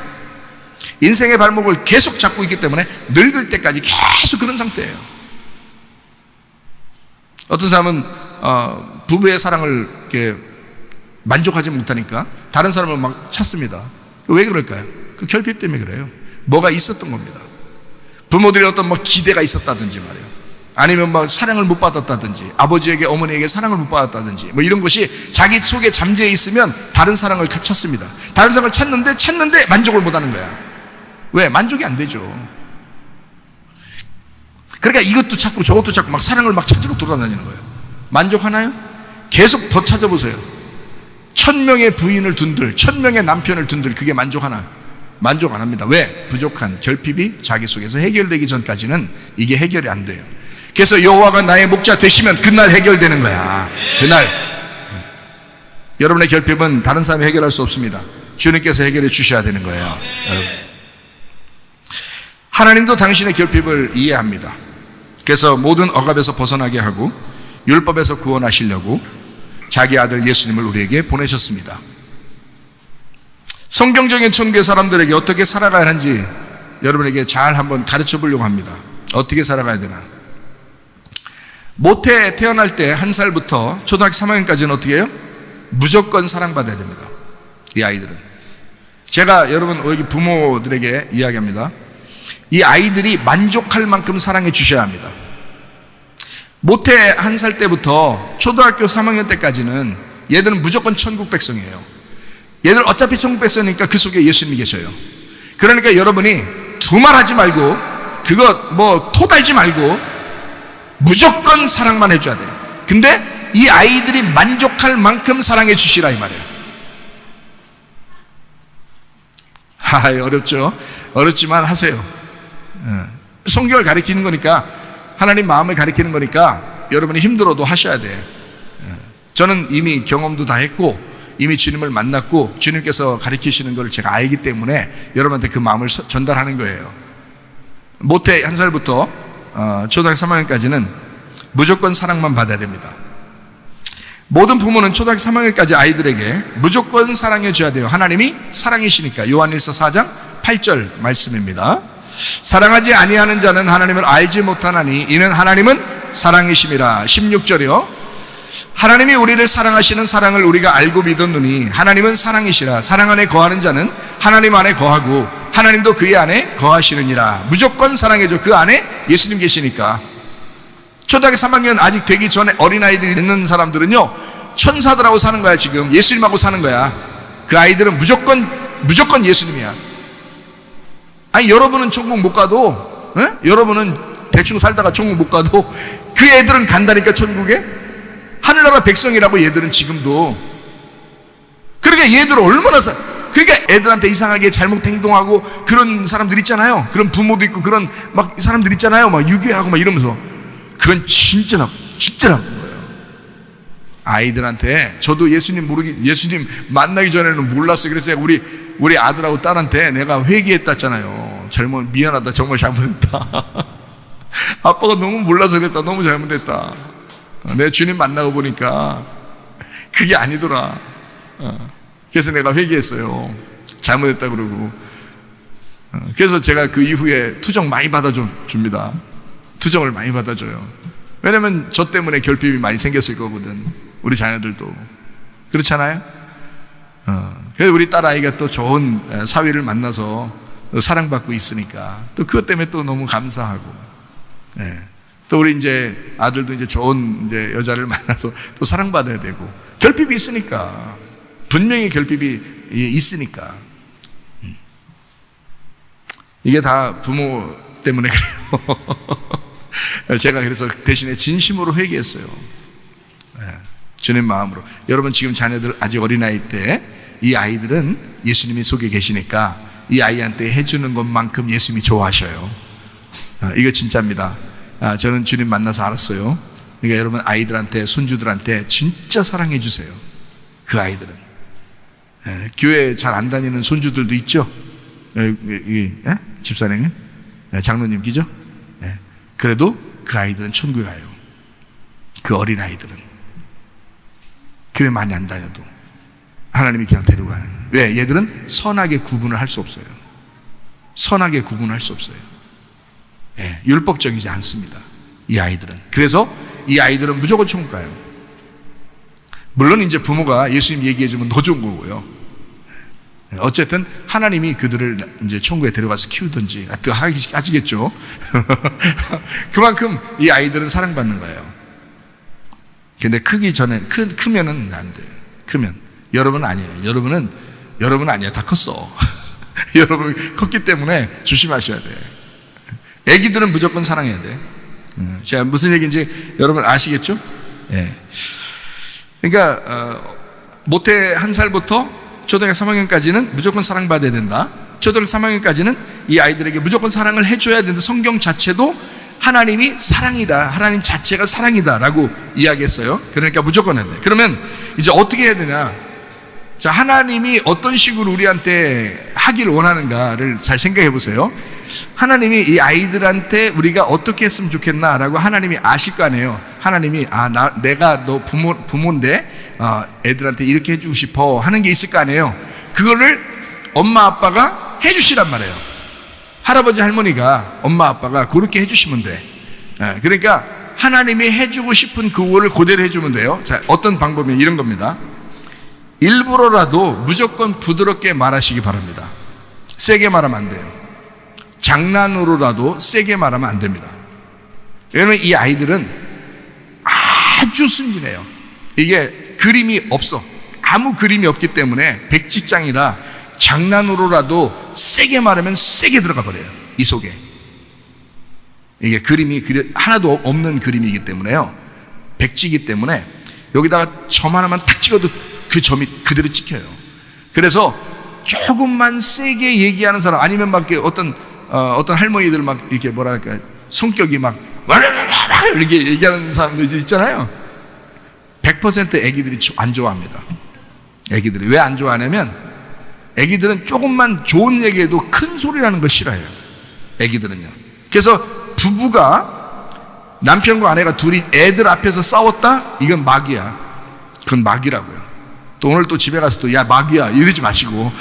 Speaker 4: 인생의 발목을 계속 잡고 있기 때문에 늙을 때까지 계속 그런 상태예요. 어떤 사람은 부부의 사랑을 이렇게 만족하지 못하니까 다른 사람을 막 찾습니다. 왜 그럴까요? 그 결핍 때문에 그래요. 뭐가 있었던 겁니다. 부모들이 어떤 뭐 기대가 있었다든지 말이에요. 아니면 막 사랑을 못 받았다든지, 아버지에게 어머니에게 사랑을 못 받았다든지, 뭐 이런 것이 자기 속에 잠재해 있으면 다른 사랑을 찾습니다. 다른 사랑을 찾는데 만족을 못 하는 거야. 왜? 만족이 안 되죠. 그러니까 이것도 찾고 저것도 찾고 막 사랑을 막 찾으러 돌아다니는 거예요. 만족하나요? 계속 더 찾아보세요. 1000명의 부인을 둔들, 1000명의 남편을 둔들, 그게 만족하나? 만족 안 합니다. 왜? 부족한 결핍이 자기 속에서 해결되기 전까지는 이게 해결이 안 돼요. 그래서 여호와가 나의 목자 되시면 그날 해결되는 거야. 그날. 여러분의 결핍은 다른 사람이 해결할 수 없습니다. 주님께서 해결해 주셔야 되는 거예요. 여러분. 하나님도 당신의 결핍을 이해합니다. 그래서 모든 억압에서 벗어나게 하고 율법에서 구원하시려고 자기 아들 예수님을 우리에게 보내셨습니다. 성경적인 천국의 사람들에게 어떻게 살아가야 하는지 여러분에게 잘 한번 가르쳐 보려고 합니다. 어떻게 살아가야 되나? 모태 태어날 때 1살부터 초등학교 3학년까지는 어떻게 해요? 무조건 사랑받아야 됩니다. 이 아이들은. 제가 여러분 여기 부모들에게 이야기합니다. 이 아이들이 만족할 만큼 사랑해 주셔야 합니다. 모태 1살 때부터 초등학교 3학년 때까지는 얘들은 무조건 천국 백성이에요. 얘들 어차피 천국 백성이니까 그 속에 예수님이 계셔요. 그러니까 여러분이 두말하지 말고 그거 뭐 토달지 말고 무조건 사랑만 해줘야 돼요. 근데 이 아이들이 만족할 만큼 사랑해 주시라 이 말이에요. 어렵죠? 어렵지만 하세요. 성경을 가리키는 거니까, 하나님 마음을 가리키는 거니까 여러분이 힘들어도 하셔야 돼. 저는 이미 경험도 다 했고 이미 주님을 만났고 주님께서 가리키시는 걸 제가 알기 때문에 여러분한테 그 마음을 전달하는 거예요. 모태 1살부터 초등학교 3학년까지는 무조건 사랑만 받아야 됩니다. 모든 부모는 초등학교 3학년까지 아이들에게 무조건 사랑해 줘야 돼요. 하나님이 사랑이시니까. 요한일서 4장 8절 말씀입니다. 사랑하지 아니하는 자는 하나님을 알지 못하나니 이는 하나님은 사랑이심이라. 16절이요. 하나님이 우리를 사랑하시는 사랑을 우리가 알고 믿었느니 하나님은 사랑이시라. 사랑 안에 거하는 자는 하나님 안에 거하고 하나님도 그의 안에 거하시느니라. 무조건 사랑해줘. 그 안에 예수님 계시니까. 초등학교 3학년 아직 되기 전에 어린아이들이 있는 사람들은요 천사들하고 사는 거야. 지금 예수님하고 사는 거야. 그 아이들은 무조건 예수님이야. 아니 여러분은 천국 못 가도 여러분은 대충 살다가 천국 못 가도 그 애들은 간다니까. 천국에 하늘나라 백성이라고. 얘들은 지금도. 그러니까 얘들 얼마나 그러니까 애들한테 이상하게 잘못 행동하고 그런 사람들 있잖아요. 그런 부모도 있고 그런 막 사람들 있잖아요. 막 유괴하고 막 이러면서. 그건 진짜 나쁜 거예요. 아이들한테. 저도 예수님 예수님 만나기 전에는 몰랐어요. 그래서 우리 아들하고 딸한테 내가 회개했다잖아요. 미안하다. 정말 잘못했다. 아빠가 너무 몰라서 그랬다. 너무 잘못했다. 내 주님 만나고 보니까 그게 아니더라. 그래서 내가 회개했어요. 잘못했다 그러고. 그래서 제가 그 이후에 투정 많이 받아줍니다. 투정을 많이 받아줘요. 왜냐면 저 때문에 결핍이 많이 생겼을 거거든. 우리 자녀들도. 그렇잖아요? 그래서 우리 딸아이가 또 좋은 사위를 만나서 사랑받고 있으니까 또 그것 때문에 또 너무 감사하고. 또 우리 이제 아들도 이제 좋은 이제 여자를 만나서 또 사랑받아야 되고 결핍이 있으니까. 분명히 결핍이 있으니까. 이게 다 부모 때문에 그래요. 제가 그래서 대신에 진심으로 회개했어요. 주님 마음으로. 여러분 지금 자녀들 아직 어린아이 때 이 아이들은 예수님이 속에 계시니까 이 아이한테 해주는 것만큼 예수님이 좋아하셔요. 이거 진짜입니다. 저는 주님 만나서 알았어요. 그러니까 여러분 아이들한테, 손주들한테 진짜 사랑해 주세요. 그 아이들은. 교회 잘 안 다니는 손주들도 있죠. 집사님, 장로님 기죠. 그래도 그 아이들은 천국에 가요. 그 어린 아이들은. 교회 많이 안 다녀도 하나님이 그냥 데리고 가는. 왜? 얘들은 선하게 구분을 할 수 없어요. 선하게 구분할 수 없어요. 율법적이지 않습니다. 이 아이들은. 그래서 이 아이들은 무조건 천국 가요. 물론 이제 부모가 예수님 얘기해주면 더 좋은 거고요. 어쨌든 하나님이 그들을 이제 천국에 데려가서 키우든지 하시겠죠. 그만큼 이 아이들은 사랑받는 거예요. 근데 크기 전에 크면은 안 돼요. 크면 여러분은 아니에요. 여러분은 아니에요. 다 컸어. 여러분 컸기 때문에 조심하셔야 돼. 애기들은 무조건 사랑해야 돼. 제가 무슨 얘기인지 여러분 아시겠죠? 그러니까 모태 1살부터 초등학교 3학년까지는 무조건 사랑받아야 된다. 초등학교 3학년까지는 이 아이들에게 무조건 사랑을 해줘야 된다. 성경 자체도 하나님이 사랑이다. 하나님 자체가 사랑이다 라고 이야기했어요. 그러니까 무조건 해야 돼. 그러면 이제 어떻게 해야 되냐. 자, 하나님이 어떤 식으로 우리한테 하기를 원하는가를 잘 생각해 보세요. 하나님이 이 아이들한테 우리가 어떻게 했으면 좋겠나 라고 하나님이 아실 거 아니에요. 하나님이 내가 너 부모인데 애들한테 이렇게 해주고 싶어 하는 게 있을 거 아니에요. 그거를 엄마 아빠가 해주시란 말이에요. 할아버지 할머니가 엄마 아빠가 그렇게 해주시면 돼. 그러니까 하나님이 해주고 싶은 그거를 그대로 해주면 돼요. 자, 어떤 방법이 이런 겁니다. 일부러라도 무조건 부드럽게 말하시기 바랍니다. 세게 말하면 안 돼요. 장난으로라도 세게 말하면 안 됩니다. 왜냐하면 이 아이들은 아주 순진해요. 이게 그림이 없어. 아무 그림이 없기 때문에 백지장이라 장난으로라도 세게 말하면 세게 들어가 버려요. 이 속에. 이게 그림이 하나도 없는 그림이기 때문에요. 백지이기 때문에 여기다가 점 하나만 탁 찍어도 그 점이 그대로 찍혀요. 그래서 조금만 세게 얘기하는 사람 아니면 막 어떤 할머니들 막 이렇게 뭐랄까 성격이 막 이렇게 얘기하는 사람들 있잖아요. 100% 애기들이 안 좋아합니다. 애기들이 왜 안 좋아하냐면 애기들은 조금만 좋은 얘기해도 큰 소리라는 걸 싫어해요. 애기들은요. 그래서 부부가 남편과 아내가 둘이 애들 앞에서 싸웠다? 이건 마귀야. 그건 마귀라고요. 또 오늘 또 집에 가서 또 야 마귀야 이러지 마시고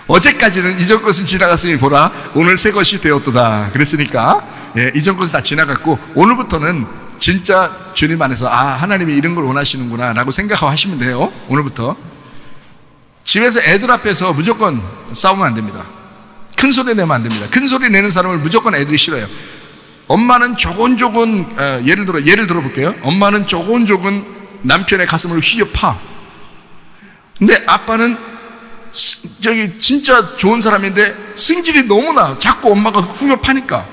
Speaker 4: 어제까지는 이전 것은 지나갔으니 보라 오늘 새 것이 되었도다 그랬으니까 이전 것은 다 지나갔고 오늘부터는 진짜 주님 안에서 하나님이 이런 걸 원하시는구나 라고 생각하고 하시면 돼요. 오늘부터 집에서 애들 앞에서 무조건 싸우면 안 됩니다. 큰 소리 내면 안 됩니다. 큰 소리 내는 사람을 무조건 애들이 싫어요. 엄마는 조곤조곤 예를 들어 볼게요. 엄마는 조곤조곤 남편의 가슴을 휘겨 파. 근데 아빠는 저기 진짜 좋은 사람인데 승질이 너무나 자꾸 엄마가 휘겨 파니까.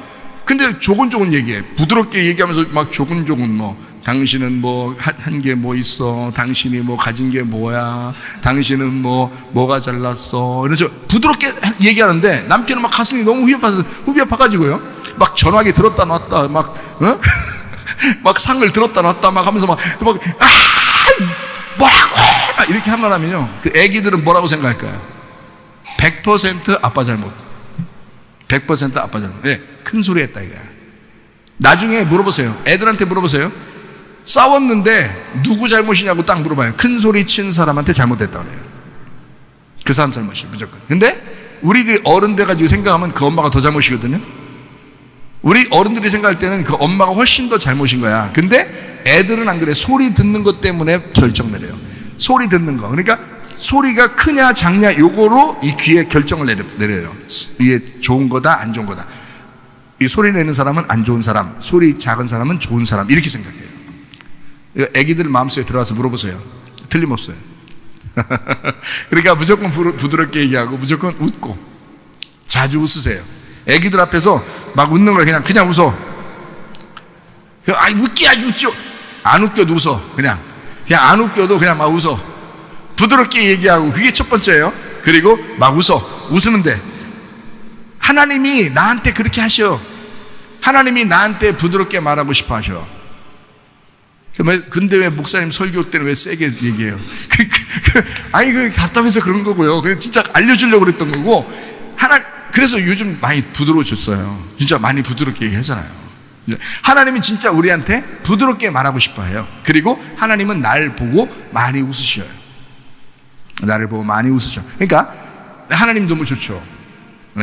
Speaker 4: 근데 조곤조곤 얘기해. 부드럽게 얘기하면서 막 조곤조곤 당신은 뭐 한 게 뭐 있어. 당신이 뭐 가진 게 뭐야. 당신은 뭐가 잘났어. 이러면서 부드럽게 얘기하는데 남편은 막 가슴이 너무 휘겨 파가지고요. 막 전화기 들었다 놨다 막 막 상을 들었다 놨다 막 하면서 뭐라고 이렇게 하면요 그 애기들은 뭐라고 생각할까요? 100% 아빠 잘못. 100% 아빠 잘못. 큰 소리 했다 이거야. 나중에 물어보세요. 애들한테 물어보세요. 싸웠는데 누구 잘못이냐고 딱 물어봐요. 큰 소리 친 사람한테 잘못했다 그래요. 그 사람 잘못이에요 무조건. 근데 우리들이 어른 돼가지고 생각하면 그 엄마가 더 잘못이거든요. 우리 어른들이 생각할 때는 그 엄마가 훨씬 더 잘못인 거야. 근데 애들은 안 그래. 소리 듣는 것 때문에 결정 내려요. 소리 듣는 거. 그러니까 소리가 크냐 작냐 요거로 이 귀에 결정을 내려요. 이게 좋은 거다 안 좋은 거다. 이 소리 내는 사람은 안 좋은 사람, 소리 작은 사람은 좋은 사람 이렇게 생각해요. 애기들 마음속에 들어와서 물어보세요. 틀림없어요. 그러니까 무조건 부드럽게 얘기하고 무조건 웃고 자주 웃으세요. 애기들 앞에서 막 웃는 걸 그냥 웃어. 웃겨야지 웃죠. 안 웃겨도 웃어. 그냥 안 웃겨도 그냥 막 웃어. 부드럽게 얘기하고 그게 첫 번째예요. 그리고 막 웃으면 돼. 하나님이 나한테 그렇게 하셔. 하나님이 나한테 부드럽게 말하고 싶어 하셔. 근데 왜 목사님 설교 때는 왜 세게 얘기해요? 답답해서 그런 거고요. 진짜 알려주려고 그랬던 거고. 그래서 요즘 많이 부드러워졌어요. 진짜 많이 부드럽게 얘기하잖아요. 하나님이 진짜 우리한테 부드럽게 말하고 싶어 해요. 그리고 하나님은 날 보고 많이 웃으셔요. 나를 보고 많이 웃으셔. 그러니까 하나님 너무 좋죠.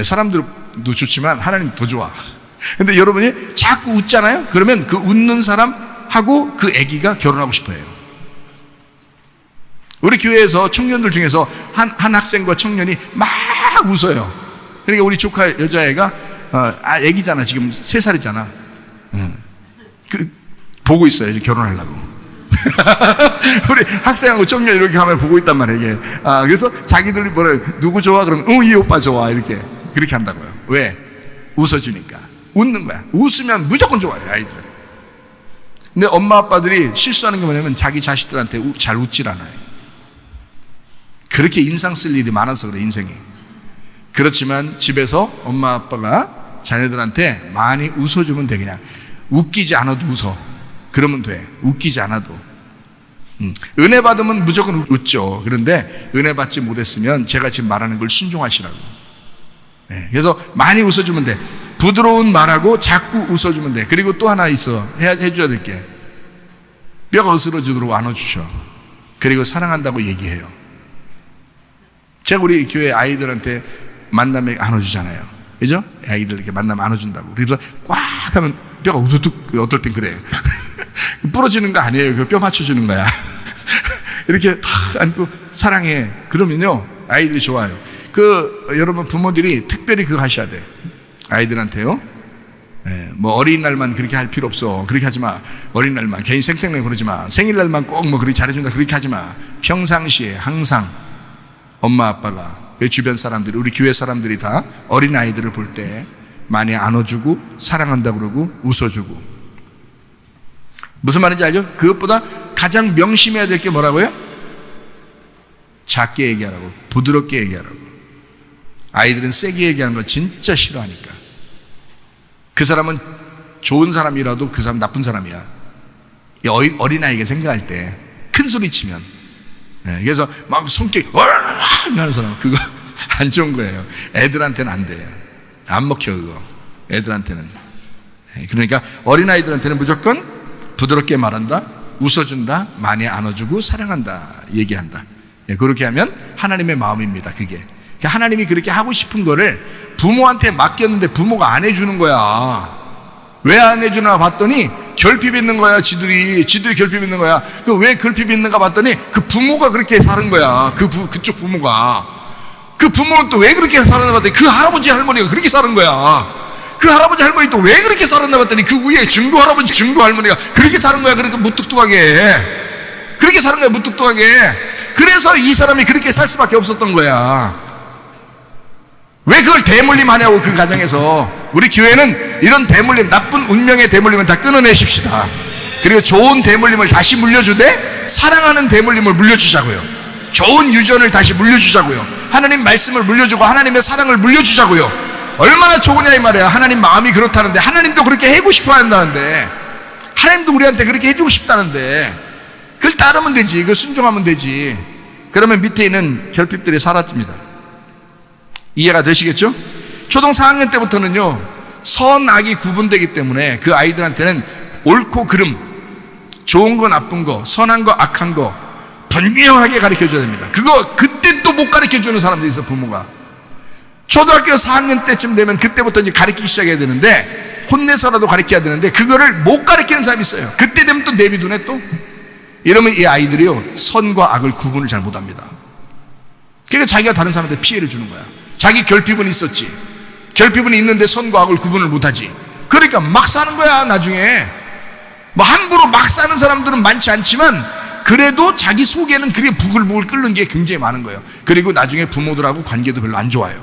Speaker 4: 사람들도 좋지만 하나님 더 좋아. 근데 여러분이 자꾸 웃잖아요? 그러면 그 웃는 사람하고 그 아기가 결혼하고 싶어 해요. 우리 교회에서 청년들 중에서 한 학생과 청년이 막 웃어요. 그러니까 우리 조카 여자애가 아기잖아. 지금 3살이잖아. 보고 있어요. 이제 결혼하려고. 우리 학생하고 청년 이렇게 하면 보고 있단 말이에요. 이게. 그래서 자기들이 누구 좋아? 그러면 이 오빠 좋아. 그렇게 한다고요. 왜? 웃어주니까. 웃는 거야. 웃으면 무조건 좋아요, 아이들은. 근데 엄마 아빠들이 실수하는 게 뭐냐면 자기 자식들한테 잘 웃질 않아요. 그렇게 인상 쓸 일이 많아서 그래, 인생이. 그렇지만 집에서 엄마 아빠가 자녀들한테 많이 웃어주면 돼. 그냥 웃기지 않아도 웃어. 그러면 돼. 웃기지 않아도. 은혜 받으면 무조건 웃죠. 그런데 은혜 받지 못했으면 제가 지금 말하는 걸 순종하시라고. 네, 그래서 많이 웃어주면 돼. 부드러운 말하고 자꾸 웃어주면 돼. 그리고 또 하나 있어. 해줘야 될 게. 뼈가 으스러지도록 안아주셔. 그리고 사랑한다고 얘기해요. 제가 우리 교회 아이들한테 만나면 안아주잖아요. 그죠? 아이들 이렇게 만나면 안아준다고. 그래서 꽉 하면 뼈가 우두둑, 어떨 땐 그래. 부러지는 거 아니에요. 그 뼈 맞춰주는 거야. 이렇게 탁 안고 사랑해. 그러면요, 아이들이 좋아요. 여러분 부모들이 특별히 그거 하셔야 돼. 아이들한테요. 뭐 어린이날만 그렇게 할 필요 없어. 그렇게 하지 마. 어린이날만 괜히 생색내고 그러지 마. 생일날만 꼭 그렇게 잘해준다 그렇게 하지 마. 평상시에 항상 엄마 아빠가, 주변 사람들이, 우리 교회 사람들이 다 어린아이들을 볼 때 많이 안아주고 사랑한다고 그러고 웃어주고. 무슨 말인지 알죠? 그것보다 가장 명심해야 될 게 뭐라고요? 작게 얘기하라고, 부드럽게 얘기하라고. 아이들은 세게 얘기하는 거 진짜 싫어하니까. 그 사람은 좋은 사람이라도 그 사람 나쁜 사람이야. 어린아이가 생각할 때 큰 소리 치면. 그래서 막 손짓 하는 사람, 그거 안 좋은 거예요. 애들한테는 안 돼요. 안 먹혀 그거. 애들한테는. 그러니까 어린아이들한테는 무조건 부드럽게 말한다, 웃어준다, 많이 안아주고 사랑한다, 얘기한다. 그렇게 하면 하나님의 마음입니다. 그게. 하나님이 그렇게 하고 싶은 거를 부모한테 맡겼는데 부모가 안 해주는 거야. 왜 안 해주나 봤더니 결핍 있는 거야. 지들이 결핍 있는 거야. 왜 결핍 있는가 봤더니 그 부모가 그렇게 사는 거야. 그쪽 부모가. 그 부모는 또 왜 그렇게 살았나 봤더니 그 할아버지 할머니가 그렇게 사는 거야. 그 할아버지 할머니 또 왜 그렇게 살았나 봤더니 그 위에 증조 할아버지 증조 할머니가 그렇게 사는 거야. 그러니까 무뚝뚝하게. 그렇게 사는 거야, 무뚝뚝하게. 그래서 이 사람이 그렇게 살 수밖에 없었던 거야. 왜 그걸 대물림 하냐고. 그 가정에서. 우리 교회는 이런 대물림, 나쁜 운명의 대물림을 다 끊어내십시다. 그리고 좋은 대물림을 다시 물려주되 사랑하는 대물림을 물려주자고요. 좋은 유전을 다시 물려주자고요. 하나님 말씀을 물려주고 하나님의 사랑을 물려주자고요. 얼마나 좋으냐 이 말이야. 하나님 마음이 그렇다는데, 하나님도 그렇게 해주고 싶어 한다는데, 하나님도 우리한테 그렇게 해주고 싶다는데, 그걸 따르면 되지. 그걸 순종하면 되지. 그러면 밑에 있는 결핍들이 사라집니다. 이해가 되시겠죠? 초등 4학년 때부터는요, 선악이 구분되기 때문에 그 아이들한테는 옳고 그름, 좋은 거 나쁜 거, 선한 거 악한 거 분명하게 가르쳐줘야 됩니다. 그거 그때 또 못 가르쳐주는 사람들이 있어. 부모가 초등학교 4학년 때쯤 되면 그때부터 이제 가르치기 시작해야 되는데, 혼내서라도 가르쳐야 되는데 그거를 못 가르치는 사람이 있어요. 그때 되면 또 내비두네. 또 이러면 이 아이들이요, 선과 악을 구분을 잘 못합니다. 그러니까 자기가 다른 사람한테 피해를 주는 거야. 자기 결핍은 있었지. 결핍은 있는데 선과 악을 구분을 못하지. 그러니까 막 사는 거야. 나중에 뭐 함부로 막 사는 사람들은 많지 않지만 그래도 자기 속에는 그게 부글부글 끓는 게 굉장히 많은 거예요. 그리고 나중에 부모들하고 관계도 별로 안 좋아요.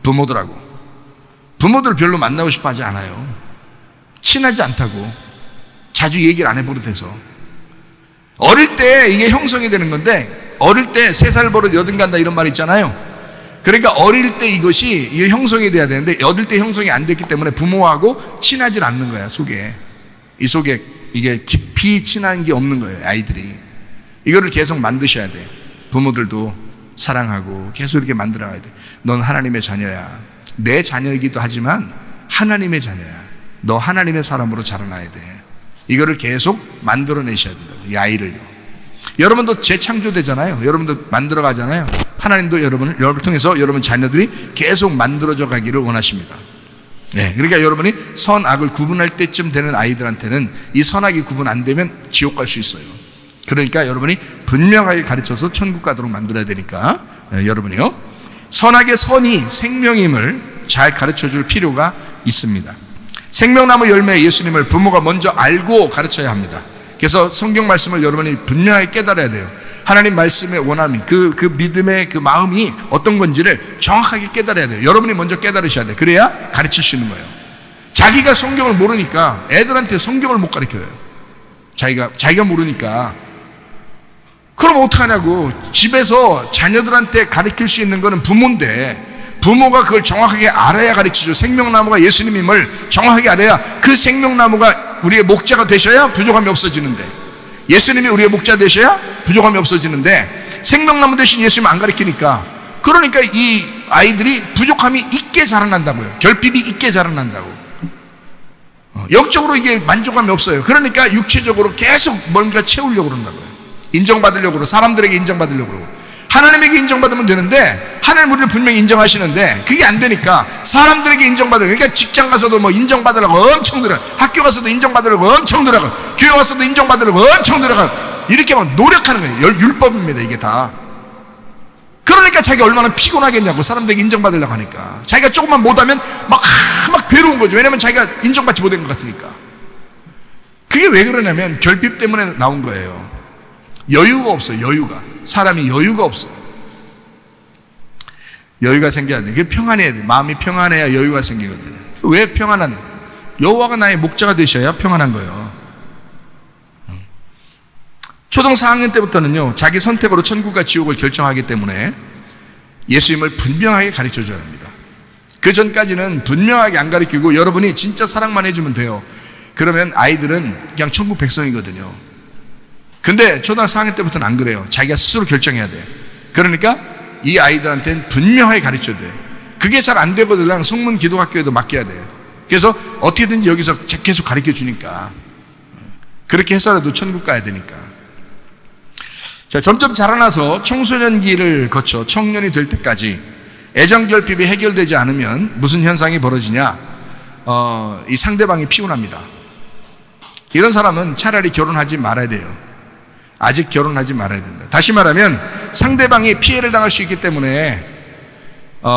Speaker 4: 부모들을 별로 만나고 싶어 하지 않아요. 친하지 않다고. 자주 얘기를 안 해버릇해서. 어릴 때 이게 형성이 되는 건데, 어릴 때 3살 버릇 여든 간다 이런 말 있잖아요. 그러니까 어릴 때 이것이 이게 형성이 돼야 되는데, 어릴 때 형성이 안 됐기 때문에 부모하고 친하지 않는 거야. 속에 이게 깊이 친한 게 없는 거예요. 아이들이 이거를 계속 만드셔야 돼. 부모들도 사랑하고 계속 이렇게 만들어야 돼. 넌 하나님의 자녀야. 내 자녀이기도 하지만 하나님의 자녀야. 너 하나님의 사람으로 자라나야 돼. 이거를 계속 만들어내셔야 된다고. 이 아이를요. 여러분도 재창조되잖아요. 여러분도 만들어가잖아요. 하나님도 여러분을 통해서 여러분 자녀들이 계속 만들어져 가기를 원하십니다. 네, 그러니까 여러분이 선악을 구분할 때쯤 되는 아이들한테는 이 선악이 구분 안 되면 지옥 갈 수 있어요. 그러니까 여러분이 분명하게 가르쳐서 천국 가도록 만들어야 되니까 여러분이요, 선악의 선이 생명임을 잘 가르쳐 줄 필요가 있습니다. 생명나무 열매 예수님을 부모가 먼저 알고 가르쳐야 합니다. 그래서 성경 말씀을 여러분이 분명하게 깨달아야 돼요. 하나님 말씀의 원함이, 그 믿음의 그 마음이 어떤 건지를 정확하게 깨달아야 돼요. 여러분이 먼저 깨달으셔야 돼요. 그래야 가르칠 수 있는 거예요. 자기가 성경을 모르니까 애들한테 성경을 못 가르쳐요. 자기가 모르니까. 그럼 어떡하냐고. 집에서 자녀들한테 가르칠 수 있는 거는 부모인데, 부모가 그걸 정확하게 알아야 가르치죠. 생명나무가 예수님임을 정확하게 알아야, 그 생명나무가 우리의 목자가 되셔야 부족함이 없어지는데, 예수님이 우리의 목자 되셔야 부족함이 없어지는데, 생명나무 대신 예수님 안 가르치니까, 그러니까 이 아이들이 부족함이 있게 자라난다고요. 결핍이 있게 자라난다고. 영적으로 이게 만족감이 없어요. 그러니까 육체적으로 계속 뭔가 채우려고 그런다고요. 인정받으려고 그러고, 사람들에게 인정받으려고 그러고. 하나님에게 인정받으면 되는데, 하나님 우리를 분명히 인정하시는데 그게 안 되니까 사람들에게 인정받으려고. 그러니까 직장 가서도 뭐 인정받으려고 엄청 들어가, 학교 가서도 인정받으려고 엄청 들어가, 교회 가서도 인정받으려고 엄청 들어가, 이렇게 막 노력하는 거예요. 율법입니다 이게 다. 그러니까 자기가 얼마나 피곤하겠냐고. 사람들에게 인정받으려고 하니까 자기가 조금만 못하면 막 괴로운 거죠. 왜냐면 자기가 인정받지 못한 것 같으니까. 그게 왜 그러냐면 결핍 때문에 나온 거예요. 여유가 없어요. 사람이 여유가 없어. 여유가 생겨야 돼. 그게 평안해야 돼. 마음이 평안해야 여유가 생기거든요. 왜 평안한? 여호와가 나의 목자가 되셔야 평안한 거예요. 초등 4학년 때부터는요, 자기 선택으로 천국과 지옥을 결정하기 때문에 예수님을 분명하게 가르쳐 줘야 합니다. 그 전까지는 분명하게 안 가르치고 여러분이 진짜 사랑만 해주면 돼요. 그러면 아이들은 그냥 천국 백성이거든요. 근데 초등학교 4학년 때부터는 안 그래요. 자기가 스스로 결정해야 돼. 그러니까 이 아이들한테는 분명하게 가르쳐야 돼. 그게 잘 안 되거든. 성문 기도학교에도 맡겨야 돼. 그래서 어떻게든지 여기서 계속 가르쳐 주니까, 그렇게 해서라도 천국 가야 되니까. 자, 점점 자라나서 청소년기를 거쳐 청년이 될 때까지 애정결핍이 해결되지 않으면 무슨 현상이 벌어지냐? 이 상대방이 피곤합니다. 이런 사람은 차라리 결혼하지 말아야 돼요. 아직 결혼하지 말아야 된다. 다시 말하면 상대방이 피해를 당할 수 있기 때문에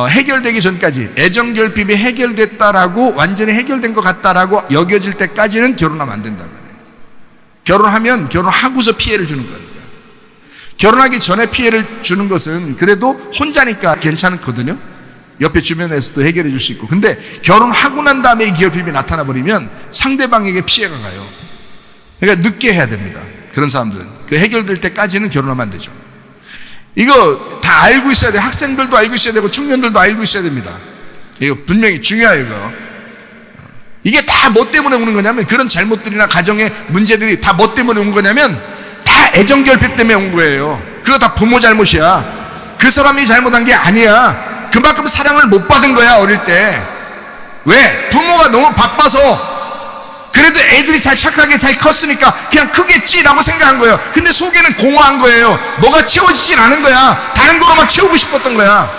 Speaker 4: 해결되기 전까지, 애정결핍이 해결됐다라고, 완전히 해결된 것 같다라고 여겨질 때까지는 결혼하면 안 된단 말이에요. 결혼하면 결혼하고서 피해를 주는 거니까. 결혼하기 전에 피해를 주는 것은 그래도 혼자니까 괜찮거든요. 옆에 주변에서도 해결해 줄 수 있고. 근데 결혼하고 난 다음에 이 결핍이 나타나 버리면 상대방에게 피해가 가요. 그러니까 늦게 해야 됩니다. 그런 사람들은 그 해결될 때까지는 결혼하면 안 되죠. 이거 다 알고 있어야 돼요. 학생들도 알고 있어야 되고 청년들도 알고 있어야 됩니다. 이거 분명히 중요해요. 이게 다 뭐 때문에 오는 거냐면, 그런 잘못들이나 가정의 문제들이 다 뭐 때문에 온 거냐면 다 애정결핍 때문에 온 거예요. 그거 다 부모 잘못이야. 그 사람이 잘못한 게 아니야. 그만큼 사랑을 못 받은 거야, 어릴 때. 왜? 부모가 너무 바빠서. 그래도 애들이 잘 착하게 잘 컸으니까 그냥 크겠지라고 생각한 거예요. 근데 속에는 공허한 거예요. 뭐가 채워지진 않은 거야. 다른 거로 막 채우고 싶었던 거야.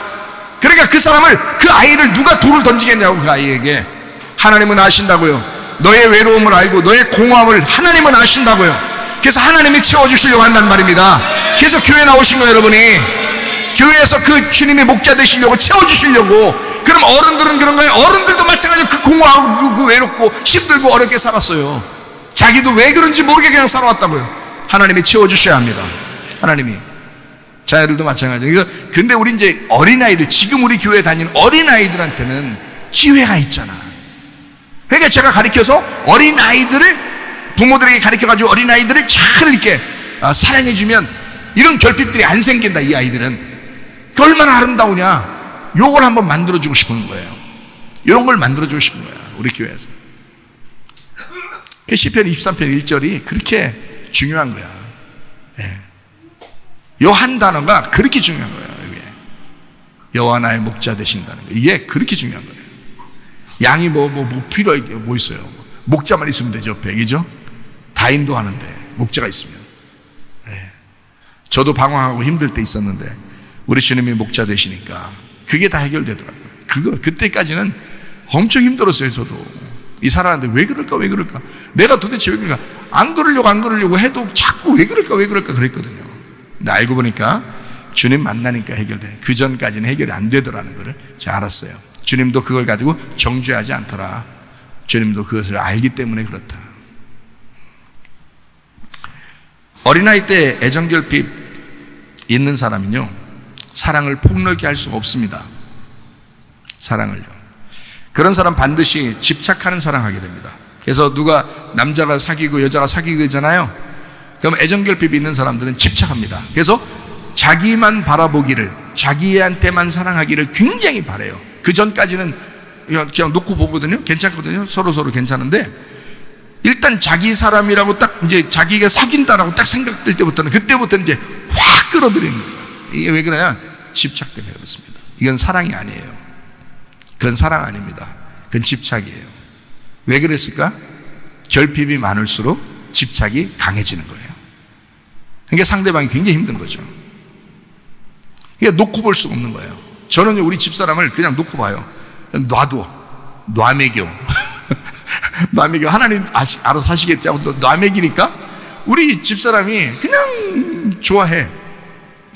Speaker 4: 그러니까 그 사람을, 그 아이를 누가 돌을 던지겠냐고. 그 아이에게 하나님은 아신다고요. 너의 외로움을 알고 너의 공허함을 하나님은 아신다고요. 그래서 하나님이 채워주시려고 한단 말입니다. 그래서 교회 나오신 거예요. 여러분이 교회에서 그 주님의 목자 되시려고, 채워주시려고. 그럼 어른들은 그런 거예요. 어른들도 마찬가지로 그 공허하고 그 외롭고 힘들고 어렵게 살았어요. 자기도 왜 그런지 모르게 그냥 살아왔다고요. 하나님이 채워주셔야 합니다. 하나님이. 자녀들도 마찬가지예요. 근데 우리 이제 어린아이들, 지금 우리 교회 다니는 어린아이들한테는 기회가 있잖아. 그러니까 제가 가르쳐서 어린아이들을, 부모들에게 가르쳐가지고 어린아이들을 잘 이렇게 사랑해주면 이런 결핍들이 안 생긴다. 이 아이들은. 그 얼마나 아름다우냐. 요걸 한번 만들어주고 싶은 거예요. 이런 걸 만들어주고 싶은 거야, 우리 교회에서. 그 시편 23편 1절이 그렇게 중요한 거야. 요 한 단어가 그렇게 중요한 거예요. 이게 여호와 나의 목자 되신다는 거, 이게 그렇게 중요한 거예요. 양이 뭐 필요한 게 뭐 있어요? 목자만 있으면 되죠, 옆에. 그죠? 다 인도하는데 목자가 있으면. 저도 방황하고 힘들 때 있었는데 우리 주님이 목자 되시니까 그게 다 해결되더라고요. 그때까지는 엄청 힘들었어요. 저도 이 사람한테 왜 그럴까 내가 도대체 왜 그럴까, 안 그러려고 해도 자꾸 왜 그럴까 그랬거든요. 근데 알고 보니까 주님 만나니까 해결돼. 그 전까지는 해결이 안 되더라는 것을 제가 알았어요. 주님도 그걸 가지고 정죄하지 않더라. 주님도 그것을 알기 때문에 그렇다. 어린아이 때 애정결핍 있는 사람은요, 사랑을 폭넓게 할 수가 없습니다. 사랑을요. 그런 사람 반드시 집착하는 사랑하게 됩니다. 그래서 누가 남자가 사귀고 여자가 사귀게 되잖아요. 그럼 애정결핍이 있는 사람들은 집착합니다. 그래서 자기만 바라보기를, 자기한테만 사랑하기를 굉장히 바라요. 그 전까지는 그냥 놓고 보거든요. 괜찮거든요. 서로 괜찮은데 일단 자기 사람이라고 딱 이제 자기가 사귄다라고 딱 생각될 때부터는, 그때부터는 이제 확 끌어들이는 거예요. 이게 왜 그러냐? 집착 때문에 그렇습니다. 이건 사랑이 아니에요. 그건 사랑 아닙니다. 그건 집착이에요. 왜 그랬을까? 결핍이 많을수록 집착이 강해지는 거예요. 그러니까 상대방이 굉장히 힘든 거죠. 그러니까 놓고 볼 수가 없는 거예요. 저는 우리 집사람을 그냥 놓고 봐요. 놔둬. 놔매겨. 놔매겨. 하나님 알아서 하시겠지 하고 놔매기니까 우리 집사람이 그냥 좋아해.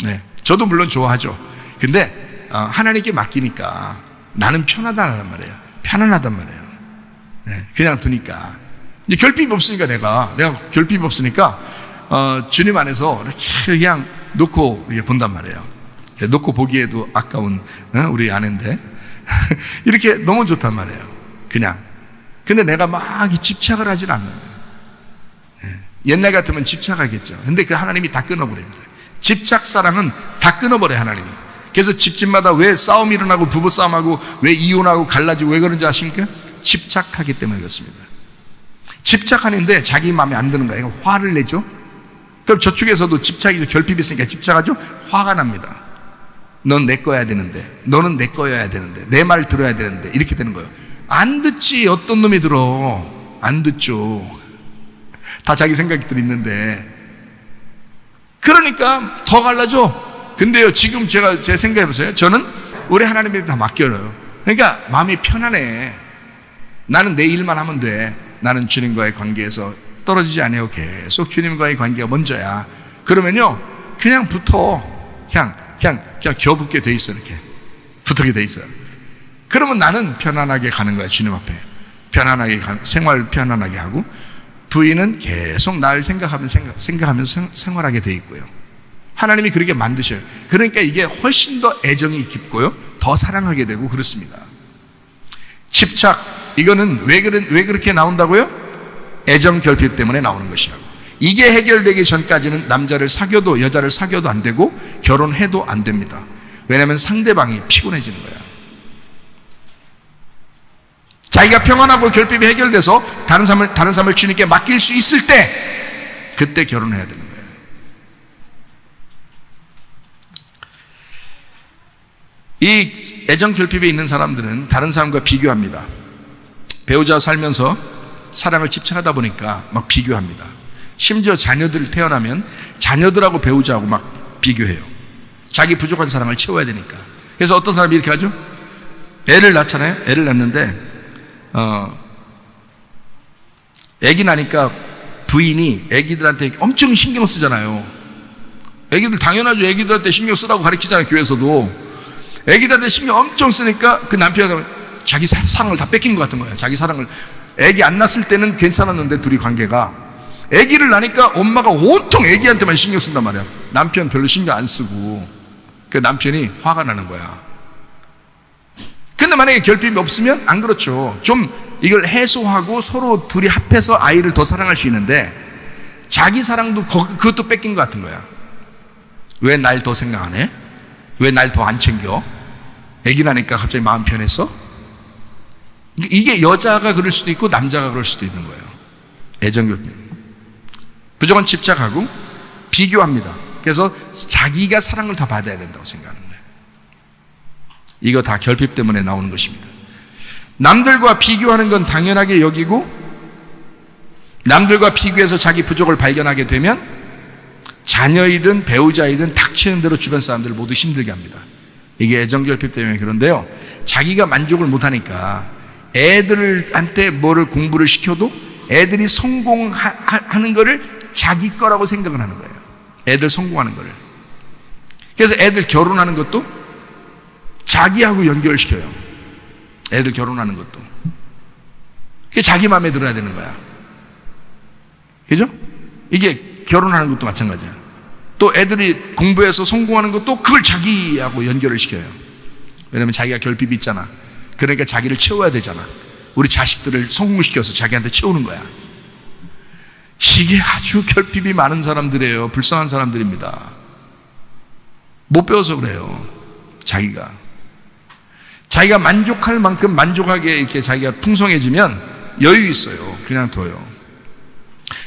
Speaker 4: 네, 저도 물론 좋아하죠. 근데 하나님께 맡기니까 나는 편하단 말이에요. 편안하단 말이에요. 네, 그냥 두니까. 이제 결핍이 없으니까 내가 결핍이 없으니까 주님 안에서 이렇게 그냥 놓고 이렇게 본단 말이에요. 놓고 보기에도 아까운 우리 아내인데 이렇게 너무 좋단 말이에요. 그냥. 근데 내가 막 집착을 하질 않아요. 옛날 같으면 집착하겠죠. 근데 그 하나님이 다 끊어버립니다. 집착 사랑은 다 끊어버려요, 하나님이. 그래서 집집마다 왜 싸움이 일어나고 부부싸움하고 왜 이혼하고 갈라지고 왜 그런지 아십니까? 집착하기 때문에 그렇습니다. 집착하는데 자기 마음에 안 드는 거예요. 화를 내죠. 그럼 저쪽에서도 집착이, 결핍이 있으니까 집착하죠. 화가 납니다. 넌 내 거여야 되는데, 너는 내 거여야 되는데, 내 말 들어야 되는데, 이렇게 되는 거예요. 안 듣지. 어떤 놈이 들어. 안 듣죠. 다 자기 생각들이 있는데. 그러니까 더 갈라져. 근데요, 지금 제 생각해보세요. 저는 우리 하나님에게 다 맡겨요. 그러니까 마음이 편안해. 나는 내 일만 하면 돼. 나는 주님과의 관계에서 떨어지지 않아요. 계속 주님과의 관계가 먼저야. 그러면요, 그냥 붙어. 그냥 겨붙게 돼 있어. 이렇게 붙게 돼 있어요. 그러면 나는 편안하게 가는 거야. 주님 앞에 편안하게 생활 편안하게 하고, 부인은 계속 날 생각하면서 생활하게 돼 있고요. 하나님이 그렇게 만드셔요. 그러니까 이게 훨씬 더 애정이 깊고요, 더 사랑하게 되고 그렇습니다. 집착, 이거는 왜 그렇게 나온다고요? 애정 결핍 때문에 나오는 것이라고. 이게 해결되기 전까지는 남자를 사귀어도 여자를 사귀어도 안 되고 결혼해도 안 됩니다. 왜냐하면 상대방이 피곤해지는 거야. 자기가 평안하고 결핍이 해결돼서 다른 사람을 주님께 맡길 수 있을 때, 그때 결혼해야 되는 거예요. 이 애정 결핍에 있는 사람들은 다른 사람과 비교합니다. 배우자와 살면서 사랑을 집착하다 보니까 막 비교합니다. 심지어 자녀들 태어나면 자녀들하고 배우자하고 막 비교해요. 자기 부족한 사랑을 채워야 되니까. 그래서 어떤 사람이 이렇게 하죠? 애를 낳잖아요. 애를 낳는데 애기 나니까 부인이 애기들한테 엄청 신경 쓰잖아요. 애기들 당연하죠. 애기들한테 신경 쓰라고 가르치잖아요. 교회에서도. 애기들한테 신경 엄청 쓰니까 그 남편이 자기 사랑을 다 뺏기는 것 같은 거예요. 자기 사랑을. 애기 안 낳았을 때는 괜찮았는데 둘이 관계가, 아기를 낳으니까 엄마가 온통 아기한테만 신경 쓴단 말이야. 남편 별로 신경 안 쓰고. 그 남편이 화가 나는 거야. 근데 만약에 결핍이 없으면 안 그렇죠. 좀 이걸 해소하고 서로 둘이 합해서 아이를 더 사랑할 수 있는데, 자기 사랑도 그것도 뺏긴 것 같은 거야. 왜 날 더 생각 안 해? 왜 날 더 안 챙겨? 아기 나니까 갑자기 마음 편했어? 이게 여자가 그럴 수도 있고 남자가 그럴 수도 있는 거예요. 애정결핍. 무조건 집착하고 비교합니다. 그래서 자기가 사랑을 다 받아야 된다고 생각하는 거예요. 이거 다 결핍 때문에 나오는 것입니다. 남들과 비교하는 건 당연하게 여기고, 남들과 비교해서 자기 부족을 발견하게 되면 자녀이든 배우자이든 닥치는 대로 주변 사람들을 모두 힘들게 합니다. 이게 애정결핍 때문에 그런데요, 자기가 만족을 못하니까 애들한테 뭐를 공부를 시켜도 애들이 성공하는 거를 자기 거라고 생각을 하는 거예요. 애들 성공하는 거를. 그래서 애들 결혼하는 것도 자기하고 연결시켜요. 애들 결혼하는 것도. 그게 자기 마음에 들어야 되는 거야. 그죠? 이게 결혼하는 것도 마찬가지야. 또 애들이 공부해서 성공하는 것도 그걸 자기하고 연결을 시켜요. 왜냐면 자기가 결핍이 있잖아. 그러니까 자기를 채워야 되잖아. 우리 자식들을 성공시켜서 자기한테 채우는 거야. 이게 아주 결핍이 많은 사람들이에요. 불쌍한 사람들입니다. 못 배워서 그래요. 자기가 만족할 만큼 만족하게 이렇게 자기가 풍성해지면 여유 있어요. 그냥 둬요.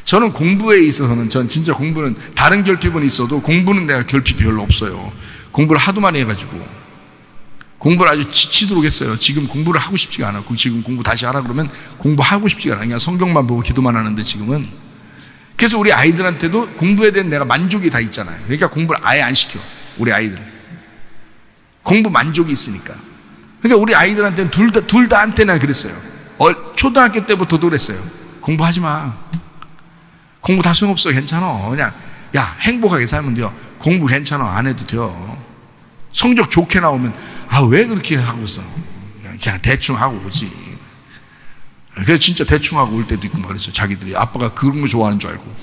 Speaker 4: 저는 공부에 있어서는, 전 진짜 공부는, 다른 결핍은 있어도 공부는 내가 결핍이 별로 없어요. 공부를 하도 많이 해가지고 공부를 아주 지치도록 했어요. 지금 공부를 하고 싶지가 않아. 지금 공부 다시 하라 그러면 공부하고 싶지가 않아. 그냥 성경만 보고 기도만 하는데 지금은. 그래서 우리 아이들한테도 공부에 대한 내가 만족이 다 있잖아요. 그러니까 공부를 아예 안 시켜. 우리 아이들 공부 만족이 있으니까. 그러니까 우리 아이들한테는 둘 다한테나 그랬어요. 초등학교 때부터도 그랬어요. 공부하지 마. 공부 다 소용없어. 괜찮아. 그냥 야, 행복하게 살면 돼요. 공부 괜찮아. 안 해도 돼요. 성적 좋게 나오면 왜 그렇게 하고 있어? 그냥 대충 하고 오지. 그래서 진짜 대충 하고 올 때도 있고 말했어요. 자기들이 아빠가 그런 거 좋아하는 줄 알고.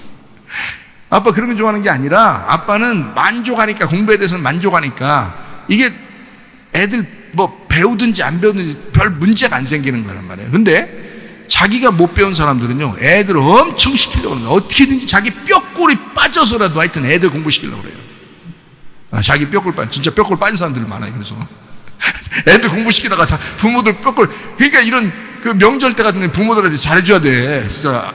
Speaker 4: 아빠 그런 거 좋아하는 게 아니라 아빠는 만족하니까, 공부에 대해서는 만족하니까, 이게 애들 뭐 배우든지 안 배우든지 별 문제가 안 생기는 거란 말이에요. 근데 자기가 못 배운 사람들은요, 애들을 엄청 시키려고 합니다. 어떻게든지 자기 뼈골이 빠져서라도 하여튼 애들 공부시키려고 그래요. 자기 뼈골 진짜 뼈골 빠진 사람들 많아요. 그래서 애들 공부시키다가 부모들 뼈골, 그러니까 이런 그 명절 때 같은 데 부모들한테 잘해줘야 돼. 진짜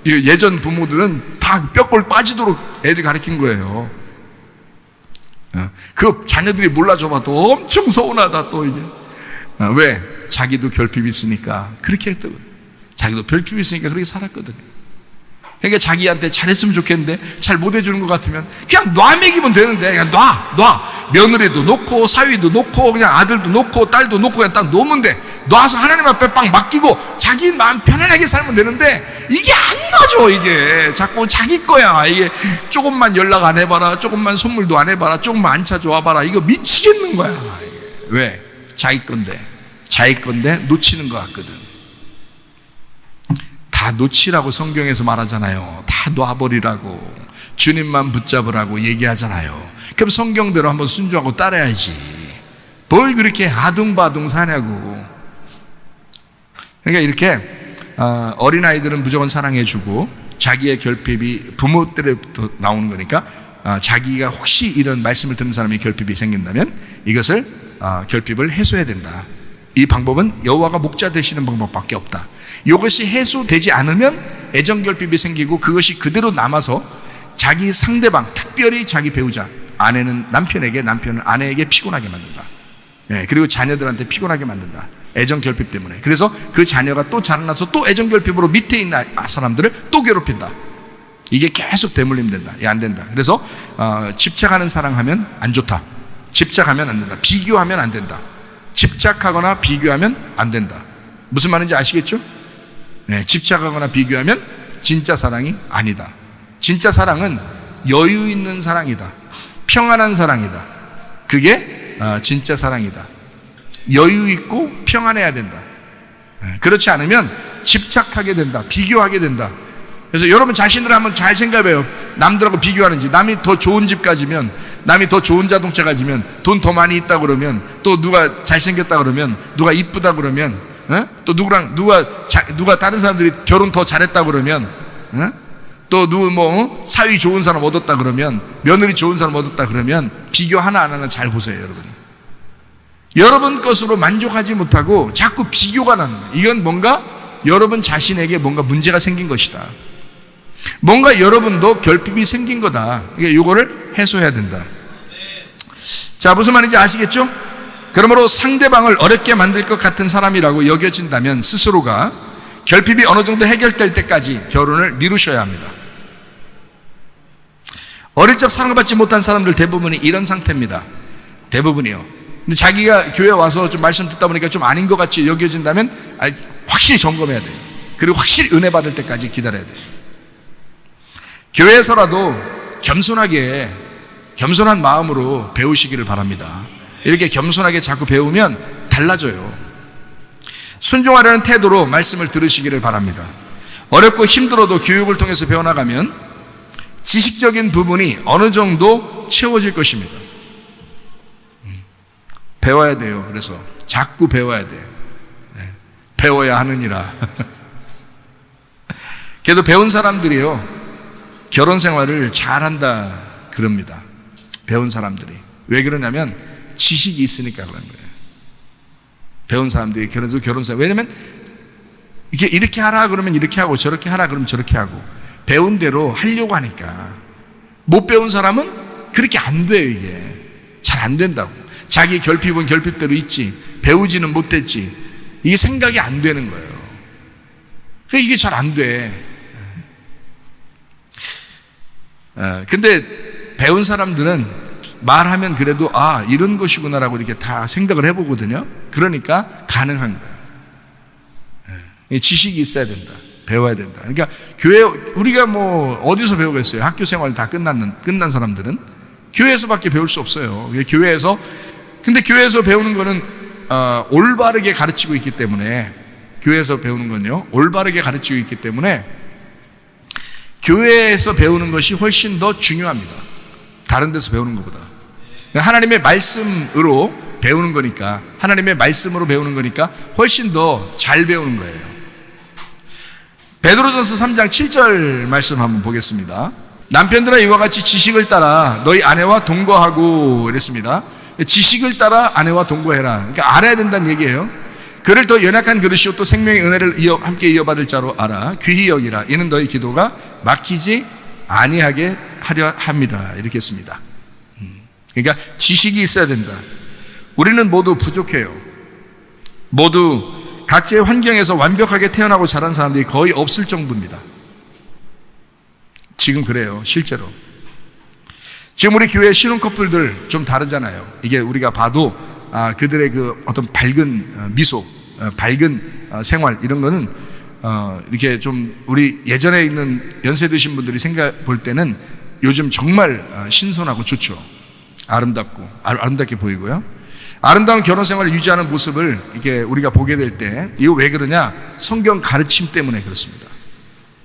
Speaker 4: 예전 부모들은 다 뼈골 빠지도록 애들 가르친 거예요. 그 자녀들이 몰라줘봐도 엄청 서운하다. 또 이게 왜? 자기도 결핍이 있으니까 그렇게 했거든. 자기도 결핍이 있으니까 그렇게 살았거든요. 그러니까 자기한테 잘했으면 좋겠는데 잘 못해주는 것 같으면 그냥 놔먹이면 되는데, 그냥 놔. 며느리도 놓고 사위도 놓고 그냥 아들도 놓고 딸도 놓고 그냥 딱 놓으면 돼. 놔서 하나님 앞에 빵 맡기고 자기 마음 편안하게 살면 되는데, 이게 안 놔줘. 이게 자꾸 자기 거야. 이게 조금만 연락 안 해봐라, 조금만 선물도 안 해봐라, 조금만 안 찾아와봐라. 이거 미치겠는 거야. 왜? 자기 건데 놓치는 것 같거든. 다 놓치라고 성경에서 말하잖아요. 다 놔버리라고, 주님만 붙잡으라고 얘기하잖아요. 그럼 성경대로 한번 순종하고 따라야지. 뭘 그렇게 아둥바둥 사냐고. 그러니까 이렇게 어린아이들은 무조건 사랑해주고, 자기의 결핍이 부모 때부터 나오는 거니까, 자기가 혹시 이런 말씀을 듣는 사람이 결핍이 생긴다면 이것을 결핍을 해소해야 된다. 이 방법은 여호와가 목자 되시는 방법밖에 없다. 이것이 해소되지 않으면 애정결핍이 생기고, 그것이 그대로 남아서 자기 상대방, 특별히 자기 배우자, 아내는 남편에게, 남편은 아내에게 피곤하게 만든다. 그리고 자녀들한테 피곤하게 만든다. 애정결핍 때문에. 그래서 그 자녀가 또 자라나서 또 애정결핍으로 밑에 있는 사람들을 또 괴롭힌다. 이게 계속 대물림 된다. 안 된다. 그래서 집착하는 사랑하면 안 좋다. 집착하면 안 된다. 비교하면 안 된다. 집착하거나 비교하면 안 된다. 무슨 말인지 아시겠죠? 집착하거나 비교하면 진짜 사랑이 아니다. 진짜 사랑은 여유 있는 사랑이다. 평안한 사랑이다. 그게 진짜 사랑이다. 여유 있고 평안해야 된다. 그렇지 않으면 집착하게 된다. 비교하게 된다. 그래서 여러분 자신들 한번 잘 생각해요. 남들하고 비교하는지. 남이 더 좋은 집 가지면, 남이 더 좋은 자동차 가지면, 돈 더 많이 있다 그러면, 또 누가 잘생겼다 그러면, 누가 이쁘다 그러면, 또 누가 다른 사람들이 결혼 더 잘했다 그러면, 또 누구 사위 좋은 사람 얻었다 그러면, 며느리 좋은 사람 얻었다 그러면, 비교 하나 안 하나 잘 보세요, 여러분. 여러분 것으로 만족하지 못하고 자꾸 비교가 나는 거예요. 이건 뭔가 여러분 자신에게 뭔가 문제가 생긴 것이다. 뭔가 여러분도 결핍이 생긴 거다. 이거를 해소해야 된다. 자, 무슨 말인지 아시겠죠? 그러므로 상대방을 어렵게 만들 것 같은 사람이라고 여겨진다면 스스로가 결핍이 어느 정도 해결될 때까지 결혼을 미루셔야 합니다. 어릴 적 사랑받지 못한 사람들 대부분이 이런 상태입니다. 대부분이요. 근데 자기가 교회 와서 좀 말씀 듣다 보니까 좀 아닌 것 같이 여겨진다면 확실히 점검해야 돼요. 그리고 확실히 은혜 받을 때까지 기다려야 돼요. 교회에서라도 겸손한 마음으로 배우시기를 바랍니다. 이렇게 겸손하게 자꾸 배우면 달라져요. 순종하려는 태도로 말씀을 들으시기를 바랍니다. 어렵고 힘들어도 교육을 통해서 배워나가면 지식적인 부분이 어느 정도 채워질 것입니다. 배워야 돼요. 그래서 자꾸 배워야 돼요. 배워야 하느니라. 그래도 배운 사람들이요, 결혼 생활을 잘한다 그럽니다. 배운 사람들이. 왜 그러냐면 지식이 있으니까 그런 거예요. 배운 사람들이 결혼 생활. 왜냐면 이렇게 하라 그러면 이렇게 하고, 저렇게 하라 그러면 저렇게 하고, 배운 대로 하려고 하니까. 못 배운 사람은 그렇게 안 돼요. 이게 잘 안 된다고. 자기 결핍은 결핍대로 있지, 배우지는 못했지, 이게 생각이 안 되는 거예요. 그러니까 이게 잘 안 돼. 근데 배운 사람들은 말하면 그래도 이런 것이구나라고 이렇게 다 생각을 해보거든요. 그러니까 가능한 거예요. 지식이 있어야 된다. 배워야 된다. 그러니까 우리가 어디서 배우겠어요? 학교 생활 다 끝난 사람들은 교회에서밖에 배울 수 없어요. 근데 교회에서 배우는 거는 올바르게 가르치고 있기 때문에, 교회에서 배우는 건요, 올바르게 가르치고 있기 때문에 교회에서 배우는 것이 훨씬 더 중요합니다. 다른 데서 배우는 것보다. 하나님의 말씀으로 배우는 거니까, 하나님의 말씀으로 배우는 거니까 훨씬 더 잘 배우는 거예요. 베드로전서 3장 7절 말씀 한번 보겠습니다. 남편들아 이와 같이 지식을 따라 너희 아내와 동거하고 이랬습니다. 지식을 따라 아내와 동거해라. 그러니까 알아야 된다는 얘기예요. 그를 더 연약한 그릇이요 또 생명의 은혜를 함께 이어받을 자로 알아. 귀히 여기라. 이는 너희 기도가 막히지 아니하게 하려 함이라. 이렇게 했습니다. 그러니까 지식이 있어야 된다. 우리는 모두 부족해요. 모두 각자의 환경에서 완벽하게 태어나고 자란 사람들이 거의 없을 정도입니다. 지금 그래요. 실제로. 지금 우리 교회 신혼 커플들 좀 다르잖아요. 이게 우리가 봐도 그들의 그 어떤 밝은 미소, 밝은 생활, 이런 거는 이렇게 좀 우리 예전에 있는 연세 드신 분들이 생각 볼 때는 요즘 정말 신선하고 좋죠. 아름답게 보이고요. 아름다운 결혼 생활을 유지하는 모습을 이렇게 우리가 보게 될 때, 이거 왜 그러냐? 성경 가르침 때문에 그렇습니다.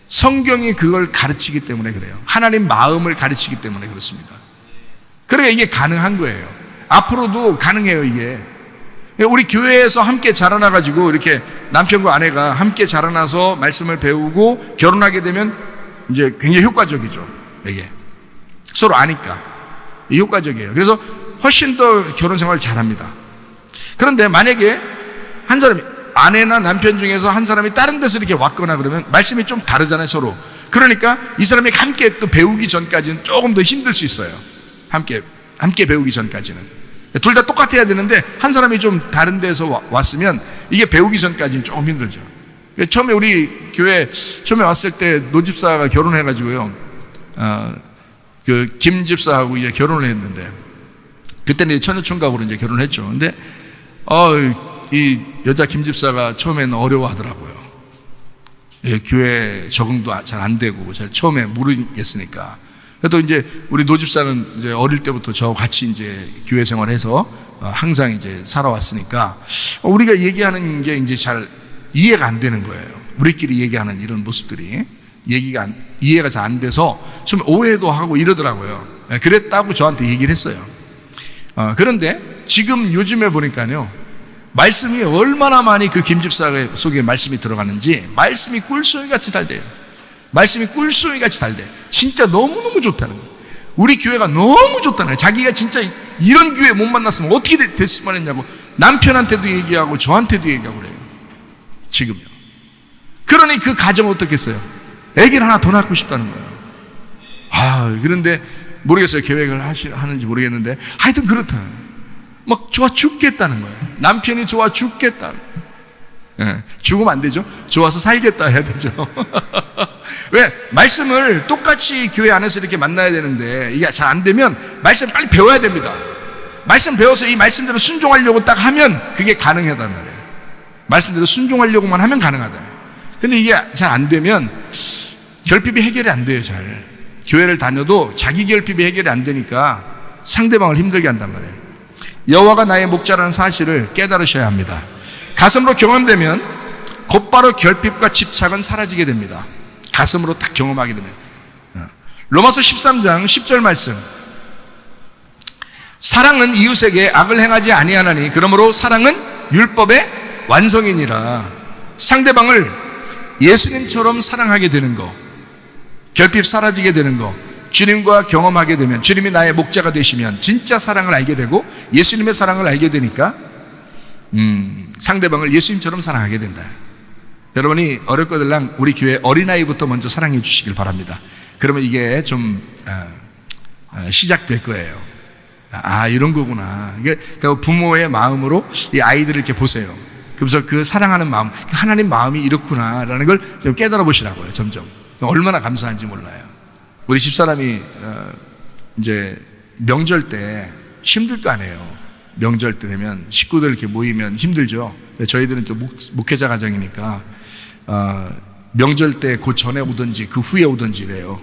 Speaker 4: 성경이 그걸 가르치기 때문에 그래요. 하나님 마음을 가르치기 때문에 그렇습니다. 그러니까 이게 가능한 거예요. 앞으로도 가능해요, 이게. 우리 교회에서 함께 자라나가지고 이렇게 남편과 아내가 함께 자라나서 말씀을 배우고 결혼하게 되면 이제 굉장히 효과적이죠. 이게. 서로 아니까. 효과적이에요. 그래서 훨씬 더 결혼 생활을 잘합니다. 그런데 만약에 한 사람이, 아내나 남편 중에서 한 사람이 다른 데서 이렇게 왔거나 그러면 말씀이 좀 다르잖아요, 서로. 그러니까 이 사람이 함께 또 배우기 전까지는 조금 더 힘들 수 있어요. 함께 배우기 전까지는. 둘 다 똑같아야 되는데 한 사람이 좀 다른 데서 왔으면 이게 배우기 전까지는 조금 힘들죠. 처음에 우리 교회 처음에 왔을 때 노집사가 결혼해가지고요, 그 김 집사하고 이제 결혼을 했는데, 그때는 처녀총각으로 이제 결혼을 했죠. 근데 이 여자 김 집사가 처음에는 어려워하더라고요. 예, 교회 적응도 잘 안 되고 잘 처음에 모르겠으니까. 그래도 이제 우리 노 집사는 이제 어릴 때부터 저 같이 이제 교회 생활해서 항상 이제 살아왔으니까 우리가 얘기하는 게 이제 잘 이해가 안 되는 거예요. 우리끼리 얘기하는 이런 모습들이. 이해가 잘 안 돼서 좀 오해도 하고 이러더라고요. 그랬다고 저한테 얘기를 했어요. 그런데 지금 요즘에 보니까요, 말씀이 얼마나 많이 그 김집사 속에 말씀이 들어가는지 말씀이 꿀송이같이 잘 돼요. 말씀이 꿀송이같이 잘 돼. 진짜 너무너무 좋다는 거예요. 우리 교회가 너무 좋다는 거예요. 자기가 진짜 이런 교회 못 만났으면 어떻게 됐으면 했냐고 남편한테도 얘기하고 저한테도 얘기하고 그래요. 지금요. 그러니 그 가정은 어떻겠어요? 애기를 하나 더 낳고 싶다는 거예요. 그런데 모르겠어요. 계획을 하는지 모르겠는데 하여튼 그렇다. 막 좋아 죽겠다는 거예요. 남편이 좋아 죽겠다. 죽으면 안 되죠. 좋아서 살겠다 해야 되죠. 왜? 말씀을 똑같이 교회 안에서 이렇게 만나야 되는데 이게 잘 안 되면 말씀 빨리 배워야 됩니다. 말씀 배워서 이 말씀대로 순종하려고 딱 하면 그게 가능하단 말이에요. 말씀대로 순종하려고만 하면 가능하다. 근데 이게 잘 안 되면 결핍이 해결이 안 돼요. 잘 교회를 다녀도 자기 결핍이 해결이 안 되니까 상대방을 힘들게 한단 말이에요. 여호와가 나의 목자라는 사실을 깨달으셔야 합니다. 가슴으로 경험되면 곧바로 결핍과 집착은 사라지게 됩니다. 가슴으로 딱 경험하게 되면. 로마서 13장 10절 말씀. 사랑은 이웃에게 악을 행하지 아니하나니 그러므로 사랑은 율법의 완성이니라. 상대방을 예수님처럼 사랑하게 되는 거, 결핍 사라지게 되는 거, 주님과 경험하게 되면, 주님이 나의 목자가 되시면 진짜 사랑을 알게 되고 예수님의 사랑을 알게 되니까 상대방을 예수님처럼 사랑하게 된다. 여러분이 어릴 거들랑 우리 교회 어린아이부터 먼저 사랑해 주시길 바랍니다. 그러면 이게 좀 시작될 거예요. 이런 거구나. 이게 부모의 마음으로 이 아이들을 이렇게 보세요. 그래서 그 사랑하는 마음, 하나님 마음이 이렇구나라는 걸 좀 깨달아 보시라고요. 점점 얼마나 감사한지 몰라요. 우리 집사람이 이제 명절 때 힘들 거 아니에요. 명절 때 되면 식구들 이렇게 모이면 힘들죠. 저희들은 또 목회자 가정이니까 명절 때 그 전에 오든지 그 후에 오든지 이래요.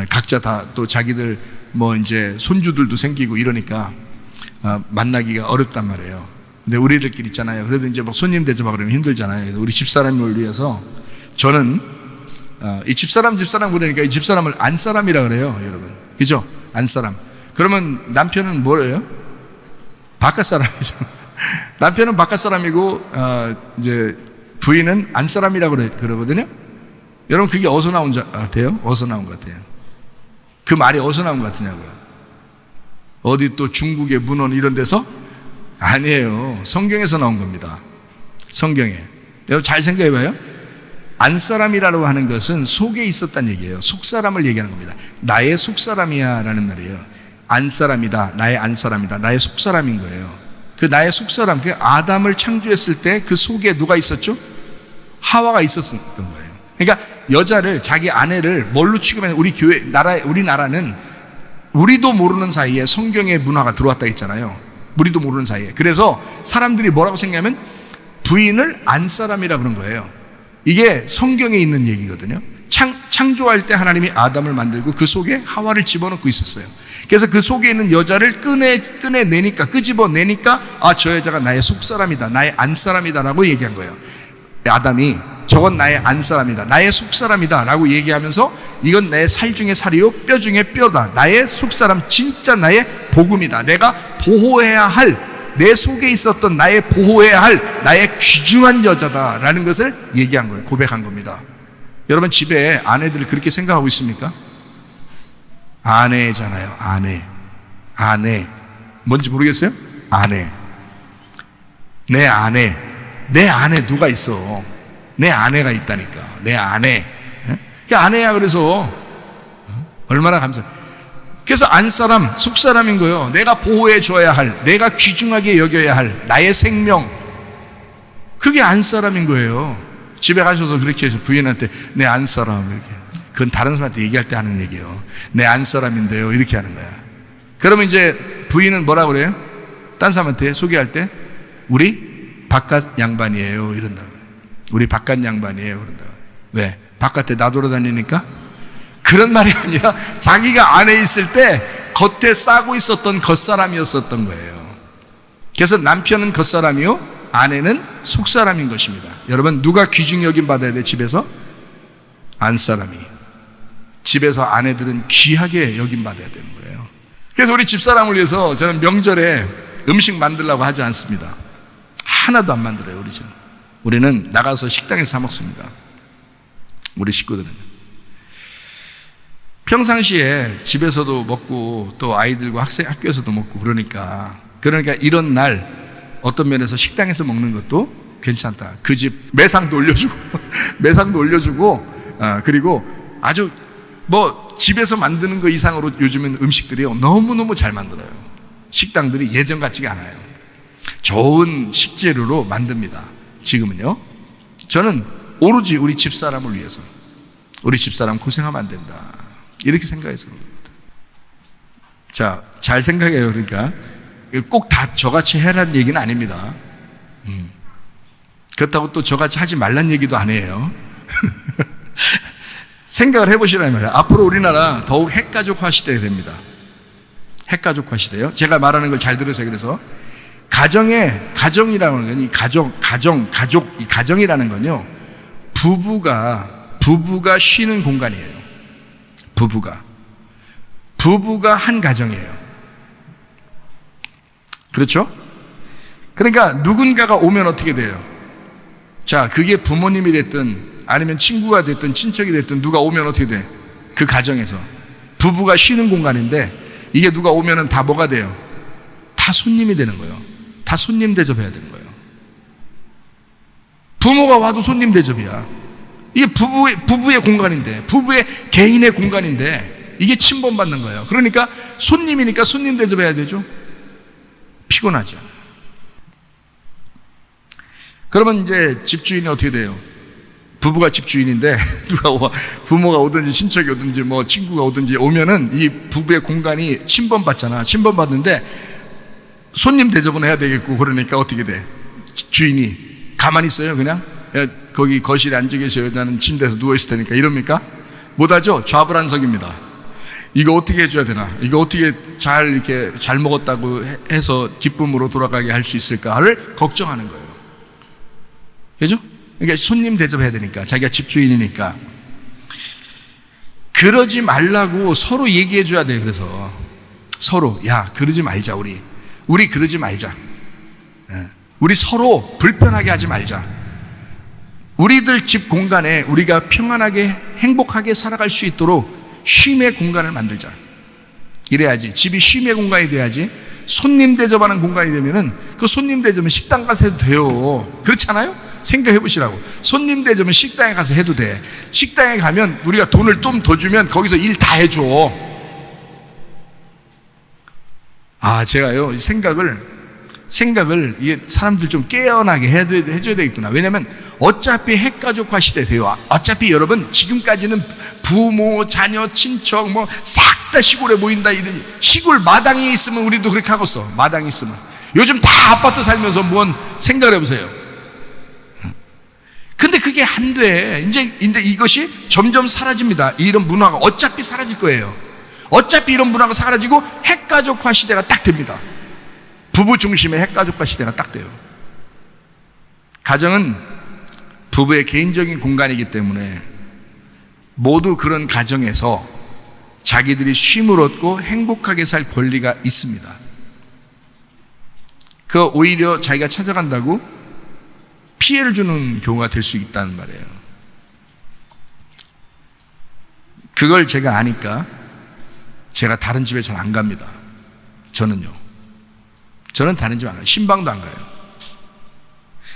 Speaker 4: 각자 다 또 자기들 뭐 이제 손주들도 생기고 이러니까 만나기가 어렵단 말이에요. 근데 우리들끼리 있잖아요. 그래도 이제 막 손님 대접하고 그러면 힘들잖아요. 그래서 우리 집사람을 위해서 저는 이 집사람 그러니까 이 집사람을 안사람이라 그래요, 여러분. 그죠? 안사람. 그러면 남편은 뭐예요? 바깥사람이죠. 남편은 바깥사람이고 이제 부인은 안사람이라고 그러거든요. 여러분 그게 어디서 나온 것 같아요? 어디서 나온 것 같아요? 그 말이 어디서 나온 것 같으냐고요? 어디 또 중국의 문헌 이런 데서? 아니에요. 성경에서 나온 겁니다. 성경에. 여러분 잘 생각해봐요. 안사람이라고 하는 것은 속에 있었다는 얘기예요. 속사람을 얘기하는 겁니다. 나의 속사람이야 라는 말이에요. 안사람이다, 나의 안사람이다, 나의 속사람인 거예요. 그 나의 속사람, 그 아담을 창조했을 때 그 속에 누가 있었죠? 하와가 있었던 거예요. 그러니까 여자를, 자기 아내를 뭘로 취급하냐? 우리나라는 우리도 모르는 사이에 성경의 문화가 들어왔다 했잖아요. 우리도 모르는 사이에. 그래서 사람들이 뭐라고 생각하면 부인을 안사람이라 그런 거예요. 이게 성경에 있는 얘기거든요. 창조할 때 하나님이 아담을 만들고 그 속에 하와를 집어넣고 있었어요. 그래서 그 속에 있는 여자를 끄집어내니까 저 여자가 나의 속사람이다, 나의 안사람이다 라고 얘기한 거예요. 아담이 저건 나의 안사람이다, 나의 속사람이다 라고 얘기하면서 이건 내 살 중에 살이요 뼈 중에 뼈다, 나의 속사람, 진짜 나의 복음이다, 내가 보호해야 할, 내 속에 있었던 나의 보호해야 할 나의 귀중한 여자다 라는 것을 얘기한 거예요. 고백한 겁니다. 여러분 집에 아내들 그렇게 생각하고 있습니까? 아내잖아요. 아내 뭔지 모르겠어요? 내 아내 누가 있어? 내 아내가 있다니까. 내 아내. 그 아내야. 그래서 얼마나 감사. 그래서 안사람, 속사람인 거예요. 내가 보호해 줘야 할, 내가 귀중하게 여겨야 할 나의 생명, 그게 안사람인 거예요. 집에 가셔서 그렇게 해서 부인한테 내 안사람, 이렇게. 그건 다른 사람한테 얘기할 때 하는 얘기예요. 내 안사람인데요, 이렇게 하는 거야. 그러면 이제 부인은 뭐라 그래요? 딴 사람한테 소개할 때 우리 바깥 양반이에요 이런다고. 우리 바깥 양반이에요 그런다고. 왜? 바깥에 나돌아다니니까? 그런 말이 아니라 자기가 안에 있을 때 겉에 싸고 있었던 겉사람이었었던 거예요. 그래서 남편은 겉사람이요 아내는 속사람인 것입니다. 여러분 누가 귀중 여김 받아야 돼? 집에서? 안사람이, 집에서 아내들은 귀하게 여김받아야 되는 거예요. 그래서 우리 집사람을 위해서 저는 명절에 음식 만들려고 하지 않습니다. 하나도 안 만들어요. 우리 집. 우리는 나가서 식당에서 사 먹습니다. 우리 식구들은. 평상시에 집에서도 먹고 또 아이들과 학교에서도 먹고 그러니까 이런 날 어떤 면에서 식당에서 먹는 것도 괜찮다. 그 집 매상도 올려주고 매상도 올려주고 그리고 아주 뭐 집에서 만드는 거 이상으로 요즘은 음식들이 너무너무 잘 만들어요. 식당들이 예전 같지가 않아요. 좋은 식재료로 만듭니다. 지금은요. 저는 오로지 우리 집사람을 위해서, 우리 집사람 고생하면 안 된다, 이렇게 생각해서 그럽니다. 자, 잘 생각해요. 그러니까 꼭 다 저같이 해라는 얘기는 아닙니다. 그렇다고 또 저같이 하지 말란 얘기도 안 해요. 생각을 해보시라는 말이에요. 앞으로 우리나라 더욱 핵가족화 시대가 됩니다. 핵가족화 시대요. 제가 말하는 걸 잘 들으세요. 그래서 가정이라는 건, 이 가족, 이 가정이라는 건요, 부부가 쉬는 공간이에요. 부부가 한 가정이에요. 그렇죠? 그러니까 누군가가 오면 어떻게 돼요? 자, 그게 부모님이 됐든 아니면 친구가 됐든 친척이 됐든 누가 오면 어떻게 돼? 그 가정에서 부부가 쉬는 공간인데 이게 누가 오면은 다 뭐가 돼요? 다 손님이 되는 거예요. 다 손님 대접해야 되는 거예요. 부모가 와도 손님 대접이야. 이게 부부의 공간인데, 부부의 개인의 공간인데 이게 침범받는 거예요. 그러니까 손님이니까 손님 대접해야 되죠. 피곤하죠. 그러면 이제 집주인이 어떻게 돼요? 부부가 집주인인데 부모가 오든지 친척이 오든지 뭐 친구가 오든지 오면은 이 부부의 공간이 침범받잖아. 침범받는데 손님 대접은 해야 되겠고, 그러니까 어떻게 돼? 주인이 가만히 있어요? 그냥 야, 거기 거실에 앉아 계셔요. 나는 침대에서 누워있을 테니까 이럽니까? 못하죠? 좌불안석입니다. 이거 어떻게 해줘야 되나? 이거 어떻게 이렇게 잘 먹었다고 해서 기쁨으로 돌아가게 할 수 있을까를 걱정하는 거예요. 그죠? 그러니까 손님 대접해야 되니까, 자기가 집주인이니까. 그러지 말라고 서로 얘기해 줘야 돼요. 그래서 서로, 야, 그러지 말자. 우리 그러지 말자. 우리 서로 불편하게 하지 말자. 우리들 집 공간에 우리가 평안하게 행복하게 살아갈 수 있도록 쉼의 공간을 만들자. 이래야지. 집이 쉼의 공간이 돼야지. 손님 대접하는 공간이 되면은 그 손님 대접은 식당 가서 해도 돼요. 그렇지 않아요? 생각해 보시라고. 손님 대접은 식당에 가서 해도 돼. 식당에 가면 우리가 돈을 좀 더 주면 거기서 일 다 해줘. 제가요, 생각을 이게 사람들 좀 깨어나게 해줘야 되겠구나. 왜냐면 어차피 핵가족화 시대 돼요. 어차피 여러분 지금까지는 부모, 자녀, 친척 뭐 싹 다 시골에 모인다, 이런 시골 마당에 있으면 우리도 그렇게 하겠어. 마당에 있으면. 요즘 다 아파트 살면서 뭔 생각을 해보세요. 근데 그게 안 돼. 근데 이것이 점점 사라집니다. 이런 문화가 어차피 사라질 거예요. 어차피 이런 문화가 사라지고 핵가족화 시대가 딱 됩니다. 부부 중심의 핵가족화 시대가 딱 돼요. 가정은 부부의 개인적인 공간이기 때문에 모두 그런 가정에서 자기들이 쉼을 얻고 행복하게 살 권리가 있습니다. 그 오히려 자기가 찾아간다고 피해를 주는 경우가 될 수 있다는 말이에요. 그걸 제가 아니까 제가 다른 집에 잘 안 갑니다. 저는 다른 집 안 가요. 신방도 안 가요.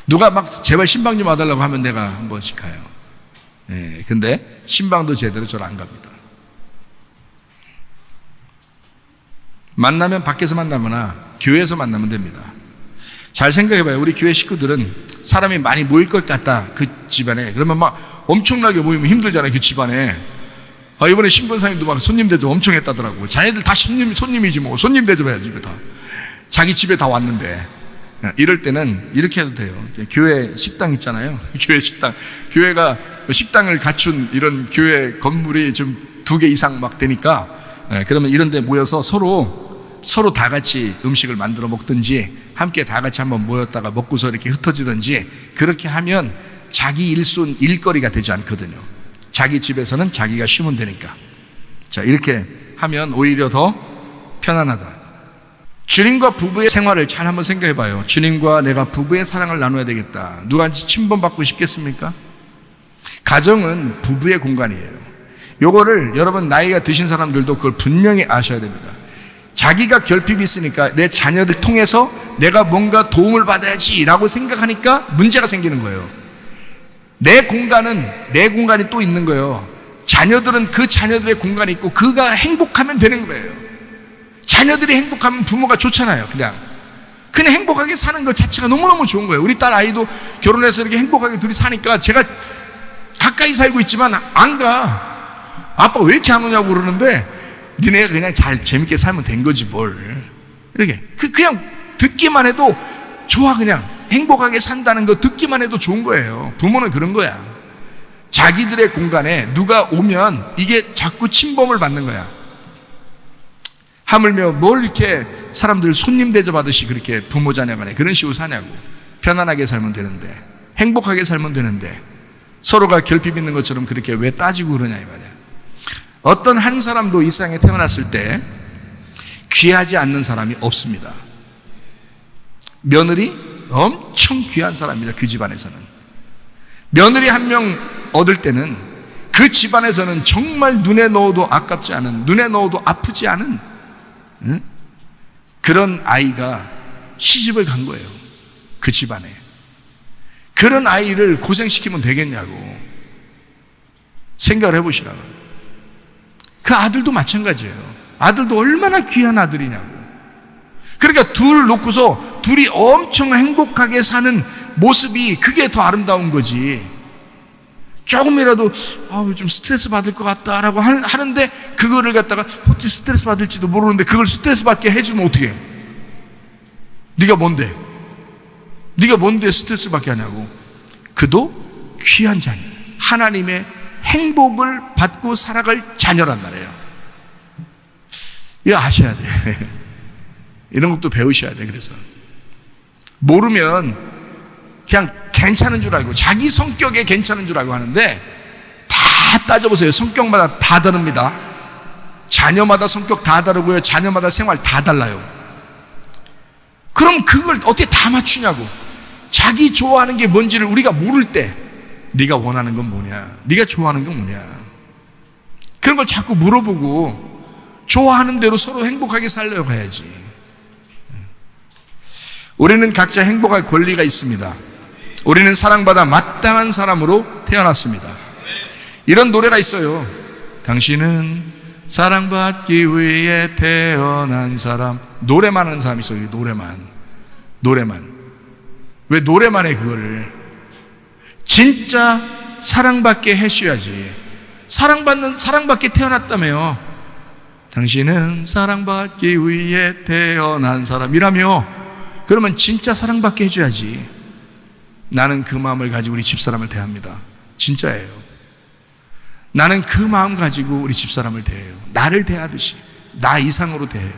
Speaker 4: 누가 막 제발 신방 좀 와달라고 하면 내가 한 번씩 가요. 근데 신방도 제대로 저를 안 갑니다. 만나면 밖에서 만나거나 교회에서 만나면 됩니다. 잘 생각해봐요. 우리 교회 식구들은 사람이 많이 모일 것 같다, 그 집안에. 그러면 막 엄청나게 모이면 힘들잖아요, 그 집안에. 이번에 신권사님도 막 손님 대접 엄청 했다더라고. 자네들 다 손님이지 뭐. 손님 대접해야지, 이거 다. 자기 집에 다 왔는데. 이럴 때는 이렇게 해도 돼요. 교회 식당 있잖아요. 교회 식당. 교회가 식당을 갖춘 이런 교회 건물이 좀 2개 이상 막 되니까, 그러면 이런 데 모여서 서로 다 같이 음식을 만들어 먹든지, 함께 다 같이 한번 모였다가 먹고서 이렇게 흩어지든지, 그렇게 하면 자기 일거리가 되지 않거든요. 자기 집에서는 자기가 쉬면 되니까. 자, 이렇게 하면 오히려 더 편안하다. 주님과 부부의 생활을 잘 한번 생각해 봐요. 주님과 내가 부부의 사랑을 나눠야 되겠다. 누구한테 침범받고 싶겠습니까? 가정은 부부의 공간이에요. 요거를 여러분 나이가 드신 사람들도 그걸 분명히 아셔야 됩니다. 자기가 결핍이 있으니까 내 자녀들 통해서 내가 뭔가 도움을 받아야지라고 생각하니까 문제가 생기는 거예요. 내 공간은 내 공간이 또 있는 거예요. 자녀들은 그 자녀들의 공간이 있고 그가 행복하면 되는 거예요. 자녀들이 행복하면 부모가 좋잖아요. 그냥 행복하게 사는 것 자체가 너무너무 좋은 거예요. 우리 딸 아이도 결혼해서 이렇게 행복하게 둘이 사니까 제가 가까이 살고 있지만 안 가. 아빠 왜 이렇게 안 오냐고 그러는데 니네가 그냥 잘 재밌게 살면 된 거지 뭘. 이렇게 그냥 듣기만 해도 좋아. 그냥 행복하게 산다는 거 듣기만 해도 좋은 거예요. 부모는 그런 거야. 자기들의 공간에 누가 오면 이게 자꾸 침범을 받는 거야. 하물며 뭘 이렇게 사람들 손님 대접하듯이 그렇게 부모 자녀 간에 그런 식으로 사냐고. 편안하게 살면 되는데, 행복하게 살면 되는데 서로가 결핍 있는 것처럼 그렇게 왜 따지고 그러냐 이 말이야. 어떤 한 사람도 이 세상에 태어났을 때 귀하지 않는 사람이 없습니다. 며느리 엄청 귀한 사람입니다. 그 집안에서는 며느리 한 명 얻을 때는 그 집안에서는 정말 눈에 넣어도 아깝지 않은, 눈에 넣어도 아프지 않은 그런 아이가 시집을 간 거예요. 그 집안에. 그런 아이를 고생시키면 되겠냐고 생각을 해보시라고. 그 아들도 마찬가지예요. 아들도 얼마나 귀한 아들이냐고. 그러니까 둘 놓고서 둘이 엄청 행복하게 사는 모습이 그게 더 아름다운 거지. 조금이라도 좀 스트레스 받을 것 같다라고 하는데 그거를 갖다가 어찌 스트레스 받을지도 모르는데 그걸 스트레스 받게 해주면 어떻게 해? 네가 뭔데? 네가 뭔데 스트레스 받게 하냐고. 그도 귀한 자녀, 하나님의 행복을 받고 살아갈 자녀란 말이에요. 이거 아셔야 돼. 이런 것도 배우셔야 돼. 그래서 모르면 그냥 괜찮은 줄 알고 자기 성격에 괜찮은 줄 알고 하는데 다 따져보세요. 성격마다 다 다릅니다. 자녀마다 성격 다 다르고요. 자녀마다 생활 다 달라요. 그럼 그걸 어떻게 다 맞추냐고. 자기 좋아하는 게 뭔지를 우리가 모를 때 네가 원하는 건 뭐냐, 네가 좋아하는 건 뭐냐, 그런 걸 자꾸 물어보고 좋아하는 대로 서로 행복하게 살려고 해야지. 우리는 각자 행복할 권리가 있습니다. 우리는 사랑받아 마땅한 사람으로 태어났습니다. 이런 노래가 있어요. 당신은 사랑받기 위해 태어난 사람. 노래만 하는 사람이 있어요. 노래만. 왜 노래만 해 그거를. 진짜 사랑받게 해줘야지. 사랑받게 태어났다며요. 당신은 사랑받기 위해 태어난 사람이라며. 그러면 진짜 사랑받게 해줘야지. 나는 그 마음을 가지고 우리 집사람을 대합니다. 진짜예요. 나는 그 마음 가지고 우리 집사람을 대해요. 나를 대하듯이 나 이상으로 대해요.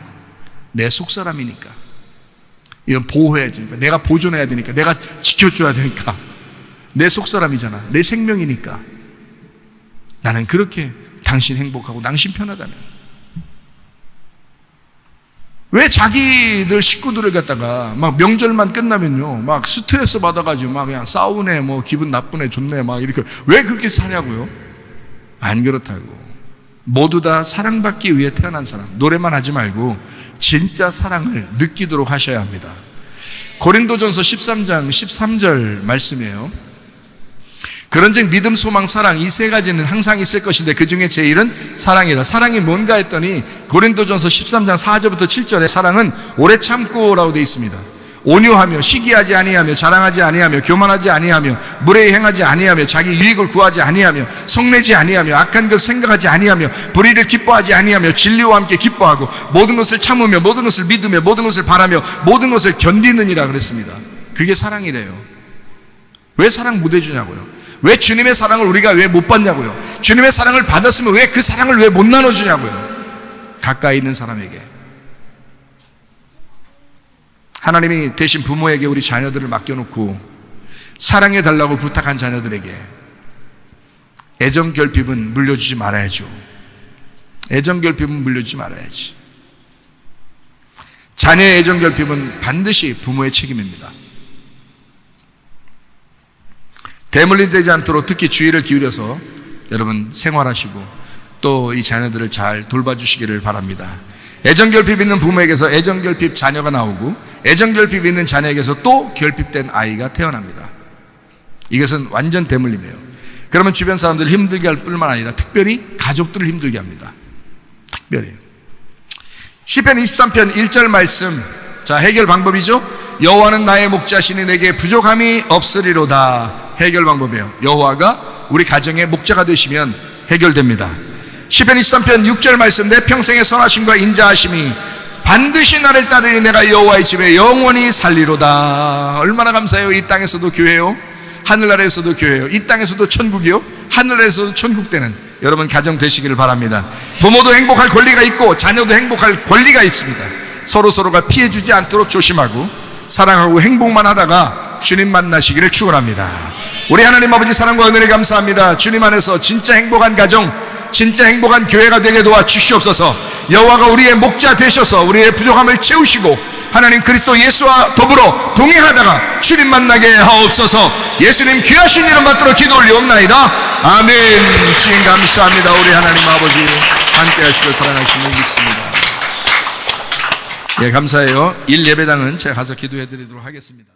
Speaker 4: 내 속사람이니까. 이건 보호해야 되니까, 내가 보존해야 되니까, 내가 지켜줘야 되니까. 내 속사람이잖아. 내 생명이니까. 나는 그렇게 당신 행복하고 당신 편하다면. 왜 자기들 식구들을 갖다가 막 명절만 끝나면요 막 스트레스 받아가지고 막 그냥 싸우네, 뭐 기분 나쁘네, 좋네, 막 이렇게 왜 그렇게 사냐고요? 안 그렇다고. 모두 다 사랑받기 위해 태어난 사람. 노래만 하지 말고 진짜 사랑을 느끼도록 하셔야 합니다. 고린도전서 13장 13절 말씀이에요. 그런즉 믿음, 소망, 사랑 이 세 가지는 항상 있을 것인데 그 중에 제일은 사랑이라. 사랑이 뭔가 했더니 고린도전서 13장 4절부터 7절에 사랑은 오래 참고라고 되어 있습니다. 온유하며 시기하지 아니하며 자랑하지 아니하며 교만하지 아니하며 무례히 행하지 아니하며 자기 유익을 구하지 아니하며 성내지 아니하며 악한 것을 생각하지 아니하며 불의를 기뻐하지 아니하며 진리와 함께 기뻐하고 모든 것을 참으며 모든 것을 믿으며 모든 것을 바라며 모든 것을 견디느니라 그랬습니다. 그게 사랑이래요. 왜 사랑 못 해주냐고요? 왜 주님의 사랑을 우리가 왜 못 받냐고요? 주님의 사랑을 받았으면 왜 그 사랑을 왜 못 나눠주냐고요? 가까이 있는 사람에게. 하나님이 대신 부모에게 우리 자녀들을 맡겨놓고 사랑해달라고 부탁한 자녀들에게 애정 결핍은 물려주지 말아야죠. 애정 결핍은 물려주지 말아야지. 자녀의 애정 결핍은 반드시 부모의 책임입니다. 대물림되지 않도록 특히 주의를 기울여서 여러분 생활하시고 또 이 자녀들을 잘 돌봐주시기를 바랍니다. 애정 결핍 있는 부모에게서 애정 결핍 자녀가 나오고 애정 결핍 있는 자녀에게서 또 결핍된 아이가 태어납니다. 이것은 완전 대물림이에요. 그러면 주변 사람들을 힘들게 할 뿐만 아니라 특별히 가족들을 힘들게 합니다. 특별히. 시편 23편 1절 말씀, 자, 해결 방법이죠. 여호와는 나의 목자시니 내게 부족함이 없으리로다. 해결 방법이에요. 여호와가 우리 가정의 목자가 되시면 해결됩니다. 시편 23편 6절 말씀, 내 평생의 선하심과 인자하심이 반드시 나를 따르니 내가 여호와의 집에 영원히 살리로다. 얼마나 감사해요. 이 땅에서도 교회요, 하늘나라에서도 교회요, 이 땅에서도 천국이요, 하늘나라에서도 천국 되는 여러분 가정 되시기를 바랍니다. 부모도 행복할 권리가 있고 자녀도 행복할 권리가 있습니다. 서로가 피해주지 않도록 조심하고 사랑하고 행복만 하다가 주님 만나시기를 축원합니다. 우리 하나님 아버지 사랑과 은혜를 감사합니다. 주님 안에서 진짜 행복한 가정, 진짜 행복한 교회가 되게 도와주시옵소서. 여호와가 우리의 목자 되셔서 우리의 부족함을 채우시고 하나님 그리스도 예수와 더불어 동행하다가 주님 만나게 하옵소서. 예수님 귀하신 이름 받들어 기도 올리옵나이다. 아멘. 주님 감사합니다. 우리 하나님 아버지 함께 하시고 사랑하시는 믿습니다. 예, 감사해요. 1예배당은 제가 가서 기도해 드리도록 하겠습니다.